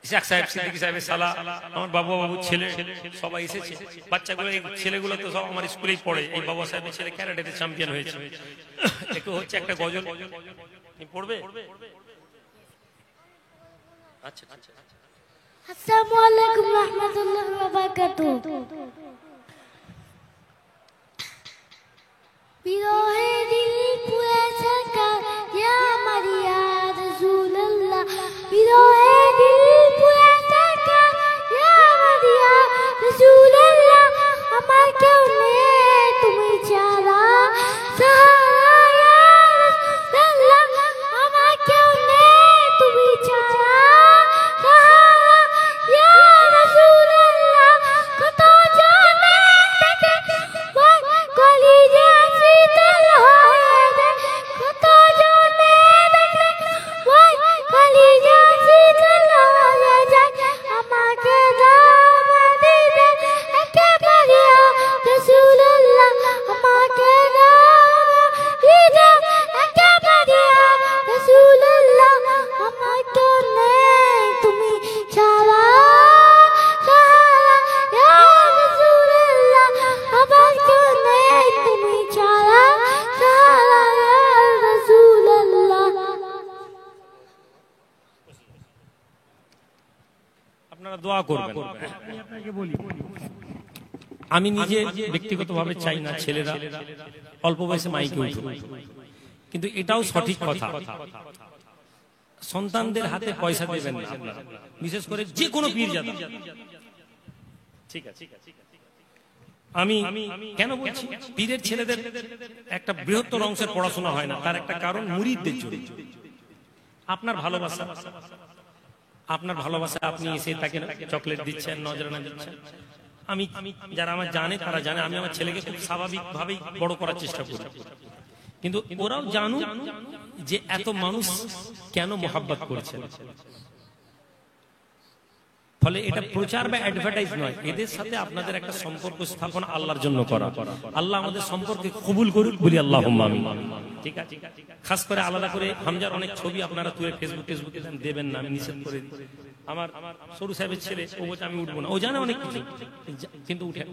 ইসাক সাহেব, সিদ্দিকী সাহেবের সালা, আমার বাবু ছেলে, সবাই এসেছে। বাচ্চাগুলো এই ছেলেগুলো তো সব আমার স্কুলেই পড়ে। এই বাবা সাহেবের ছেলে ক্যারাটেতে চ্যাম্পিয়ন হয়েছে। একটু হচ্ছে একটা গজল পড়বে। আচ্ছা আচ্ছা। আসসালামু আলাইকুম রাহমাতুল্লাহি ওয়া বারাকাতুহু। বিরহে দিল পুরে থাকা ইয়া মারিয়া রাসূলুল্লাহ, বিরহে দিল পুরে থাকা ইয়া মারিয়া রাসূলুল্লাহ, আমার কেউ নেই তুমি ছাড়া সাহারা ইয়া রাসূলুল্লাহ, আমার কেউ নেই তুমি ছাড়া কত জানে কলিজা সিতা দোয়া করবেন। আমি নিজে ব্যক্তিগতভাবে চাই না ছেলেরা অল্প বয়সে মাইকে উঠুক, কিন্তু এটাও সঠিক কথা, সন্তানদের হাতে পয়সা দেবেন না আপনারা, বিশেষ করে যে কোনো পীরজাদা। ঠিক আছে, আমি কেন বলছি পীরের ছেলেদের একটা বৃহত্তর অংশের পড়াশোনা হয় না, তার একটা কারণ মুরিদদের জন্য। আপনার ভালোবাসা, আপনার ভালোবাসা, আপনি এসে তাকে চকলেট দিচ্ছেন, নজরানা দিচ্ছেন। আমি যারা আমার জানে তারা জানে আমি আমার ছেলেকে খুব স্বাভাবিকভাবেই বড় করার চেষ্টা করি, কিন্তু ওরাও জানুক যে এত মানুষ কেন মোহাব্বত করছে। ফলে এটা প্রচার বা অ্যাডভার্টাইজ নয়, এদের সাথে আপনাদের একটা সম্পর্ক স্থাপন আল্লাহর জন্য করা। আল্লাহ আমাদের সম্পর্কে কবুল করুক বলি আল্লাহুম্মা আমিন। ঠিক আছে, খাস করে আলাদা করে হামজার অনেক ছবি আপনারা তুলে ফেসবুকে দেবেন না, আমি নিষেধ করে দিই। আমার সরু সাহেবের ছেলে ও বলছে আমি উঠবো না, ও জানে অনেক কিছু কিন্তু উঠে।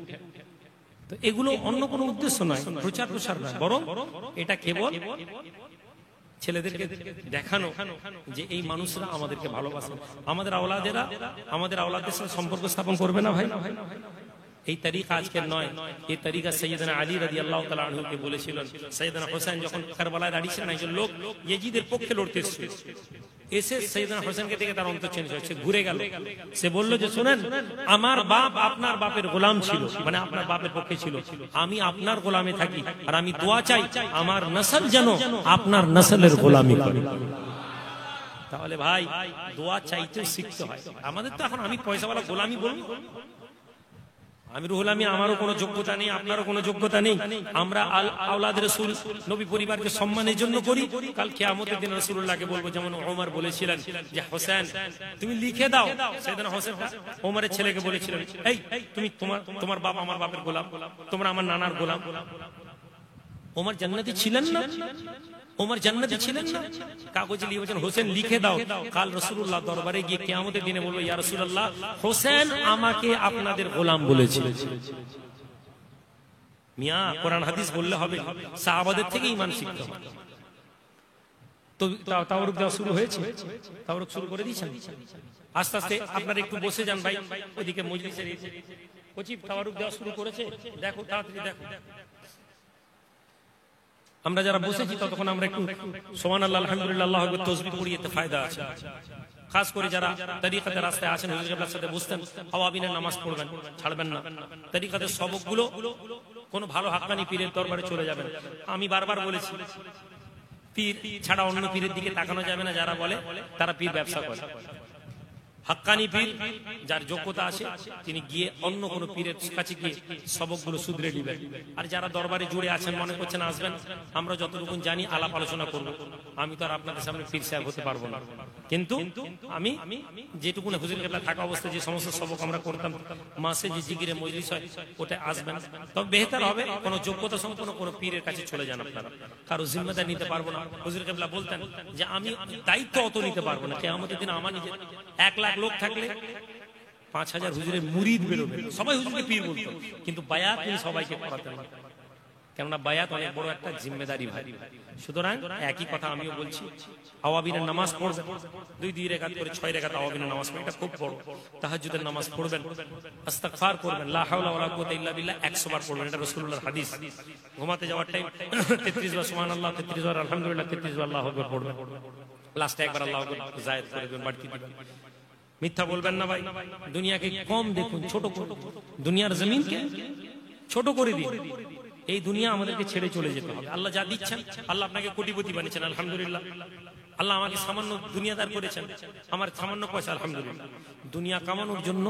তো এগুলো অন্য কোনো উদ্দেশ্য নয়, প্রচার প্রসার নয়, বরং এটা কেবল ছেলেদেরকে দেখানো যে এই মানুষরা আমাদেরকে ভালোবাসে। আমাদের আওলাদের সাথে সম্পর্ক স্থাপন করবে না ভাই। এই তারিকা আজকের নয়, এই তারিকা সাইয়েদনা আলী রাদিয়াল্লাহু তাআলা আনহুকে বলেছিলেন। সাইয়েদনা হোসেন যখন কারবালায় দাঁড়িয়েছিলেন, একজন লোক ইয়েজিদের পক্ষে লড়তে এসেছিল, এসে সাইয়েদনা হোসেনকে দেখে তার অন্তর চেঞ্জ হয়েছে, ঘুরে গেল। সে বলল যে শুনেন, আমার বাপ আপনার বাপের গোলাম ছিল, মানে আপনার বাপের পক্ষে ছিল, আমি আপনার গোলামে থাকি, আর আমি দোয়া চাই আমার নসল যেন আপনার নসলের গোলামি করে। তাহলে ভাই দোয়া চাইতেও শিখতে হয়। আমাদের তো এখন আমি পয়সাওয়ালা গোলামি বলবো, আমি রুহুল আমিন, আমারও কোনো যোগ্যতা নেই, আপনারও কোনো যোগ্যতা নেই। আমরা আওলাদ রাসূল নবী পরিবারকে সম্মানের জন্য করি। কাল কিয়ামতের দিন রাসূলুল্লাহকে বলবো, যেমন ওমর বলেছিলেন যে হোসেন তুমি লিখে দাও। সাইয়েদনা হোসেন ওমরের ছেলেকে বলেছিলেন, এই তুমি তোমার বাপ আমার বাপের গোলাম, তোমরা আমার নানার গোলাম। ওমর জান্নাতি ছিলেন না? ওমর জান্নাতি ছিলেন না? কাগজে লিখেছেন হোসেন লিখে দাও। কাল রাসূলুল্লাহ দরবারে গিয়ে কিয়ামতের দিনে বলবো, ইয়া রাসূলুল্লাহ, হোসেন আমাকে আপনাদের গোলাম বলেছে। মিয়া কোরআন হাদিস বললে হবে, সাহাবাদের থেকে ঈমান শিখতে হবে। তো তাওয়ারুক দেওয়া শুরু হয়েছে, তাওয়ারুক শুরু করে দিয়েছেন। আস্তে আস্তে আপনারা একটু বসে যান ভাই, ওদিকে মজলিসের কচি তাওয়ারুক দেওয়া শুরু করেছে, দেখো তাড়াতাড়ি দেখো। আমরা যারা বসেছি ততক্ষণ আমরা একটু সুবহানাল্লাহ, আলহামদুলিল্লাহ, আল্লাহু আকবার তাসবিহ পড়ি, এতে ফায়দা আছে। খাস করে যারা তরিকাতে রাস্তায় আছেন, হুজুর কেবলার সাথে বসতেন, আওয়াবিনের নামাজ পড়বেন, ছাড়বেন না। তরিকাতে সবকগুলো কোন ভালো হাক্কানি পীরের দরবারে চলে যাবেন। আমি বারবার বলেছি, পীর ছাড়া অন্য পীরের দিকে তাকানো যাবে না। যারা বলে তারা পীর ব্যবসা করে। হাক্কানি পীর যার যোগ্যতা আছে তিনি গিয়ে অন্য কোন পীরের কাছে গিয়ে সবকগুলো শুধরে নেবেন। আর যারা দরবারে জুড়ে আছেন, মনে করছেন আসবেন, আমরা যতটুকু জানি আলাপ আলোচনা করব। আমি তো আর আপনাদের সামনে পীর সাহেব হতে পারবো না, কিন্তু আমি যেটুকু হুজুর কেবলা থাকা অবস্থায় যে সমস্ত সবক আমরা করতাম, মাসে যে জিকিরে মজলিস হয় ওটা আসবেন। তবে বেহতর হবে কোন যোগ্যতা সম্পন্ন কোন পীরের কাছে চলে যান আপনারা। কারো জিম্মেদারি নিতে পারবো না। হুজুর কেবলা বলতেন যে আমি দায়িত্ব অত নিতে পারবো না, কিয়ামতের দিন আমার নিজের 1 লাখ লোক থাকলে 5000 হুজুরের মুরিদ বেরোবে, সবাই হুজুরকে পীর বলতো, কিন্তু বায়াত তিনি সবাইকে করাতেন না, কেননা বায়াত অনেক বড় একটা জিম্মেদারি ভাই। সুতরাং একই কথা আমিও বলছি, আওয়াবিনের নামাজ পড়বেন, 2 রাকাত করে 6 রাকাত আওয়াবিনের নামাজ পড়বেন, এটা খুব বড়। তাহাজ্জুদের নামাজ পড়বেন, ইস্তিগফার করবেন, লা হাওলা ওয়ালা কুওয়াতা ইল্লা বিল্লাহ 100 বার পড়বেন, এটা রাসূলুল্লাহর হাদিস। ঘুমাতে যাওয়ার টাইম 33 বার সুবহানাল্লাহ, 33 বার আলহামদুলিল্লাহ, 33 বার আল্লাহু আকবার পড়বেন, লাস্টে একবার আল্লাহু আকবার জায়েদ করে দিবেন, বাড়তি দিবেন। মিথ্যা বলবেন না ভাই। দুনিয়াকে কম দেখুন, ছোট করুন, দুনিয়ার জমিনকে ছোট করে দিন। এই দুনিয়া আমাদেরকে ছেড়ে চলে যেতে হবে। আল্লাহ যা দিচ্ছেন, আল্লাহ আপনাকে কোটিপতি বানিয়েছেন, আলহামদুলিল্লাহ। আল্লাহ আমাকে সামান্য দুনিয়াদার করেছেন, আমার সামান্য পয়সা, আলহামদুলিল্লাহ। দুনিয়া কামানোর জন্য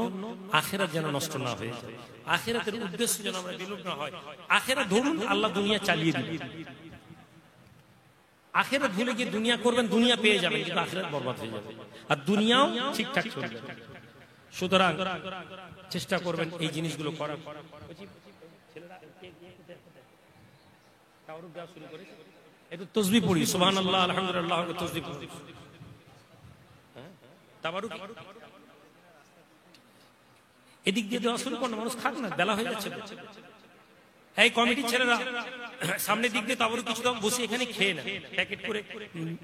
আখিরাত যেন নষ্ট না হয়ে যায়, আখিরাতের উদ্দেশ্য যেন আমরা বিলুপ্ত না হয়। আখিরাত ধরুন, আল্লাহ দুনিয়া চালিয়ে দিবেন। আখিরাত ভুলে গিয়ে দুনিয়া করবেন, দুনিয়া পেয়ে যাবেন, কিন্তু আখিরাত বরবাদ হয়ে যাবে, আর দুনিয়াও ঠিকঠাক চলবে। সুতরাং চেষ্টা করবেন এই জিনিসগুলো করার। একটু তাসবিহ পড়ি, সুবহানাল্লাহ, আলহামদুলিল্লাহ, তাসবিহ পড়ি। তাবারুক এদিক দিয়ে দেওয়া শুরু করুন, মানুষ খাক না, বেলা হয়ে যাচ্ছে। এই কমিটির ছেলেরা সামনের দিক দিয়ে তাবারুক কিছু দাম বসে এখানে খেয়ে না, প্যাকেট করে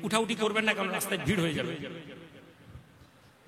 উঠাউঠি করবেন না, কারণ রাস্তায় ভিড় হয়ে যাবে।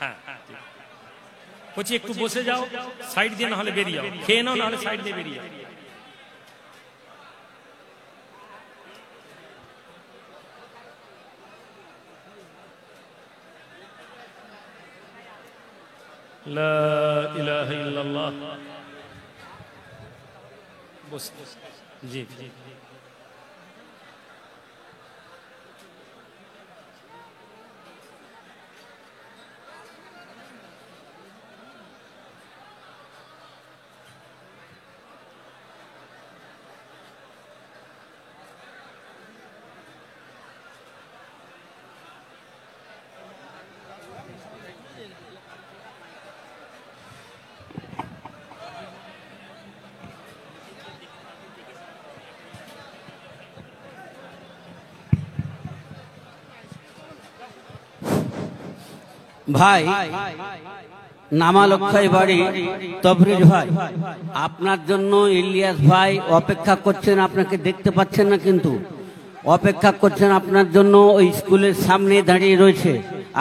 হ্যাঁ বলছি একটু বসে যাও, সাইড দিয়ে না হলে বেরিয়ে যাও, খেয়ে নাও না হলে সাইড দিয়ে বেরিয়ে যাও। লা ইলাহা ইল্লাল্লাহ। জি জি ভাই নামালক্ষাই বাড়ি তবরিজ ভাই, আপনার জন্য ইলিয়াস ভাই অপেক্ষা করছেন, আপনাকে দেখতে পাচ্ছেন না কিন্তু অপেক্ষা করছেন আপনার জন্য, ওই স্কুলের সামনে দাঁড়িয়ে রয়েছে।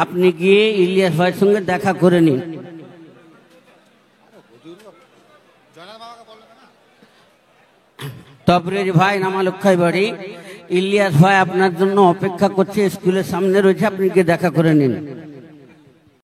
আপনি গিয়ে ইলিয়াস ভাইয়ের সঙ্গে দেখা করে নিন। তবরিজ ভাই নামালক্ষাই বাড়ি, ইলিয়াস ভাই আপনার জন্য অপেক্ষা করছে, স্কুলের সামনে রয়েছে, আপনি গিয়ে দেখা করে নিন।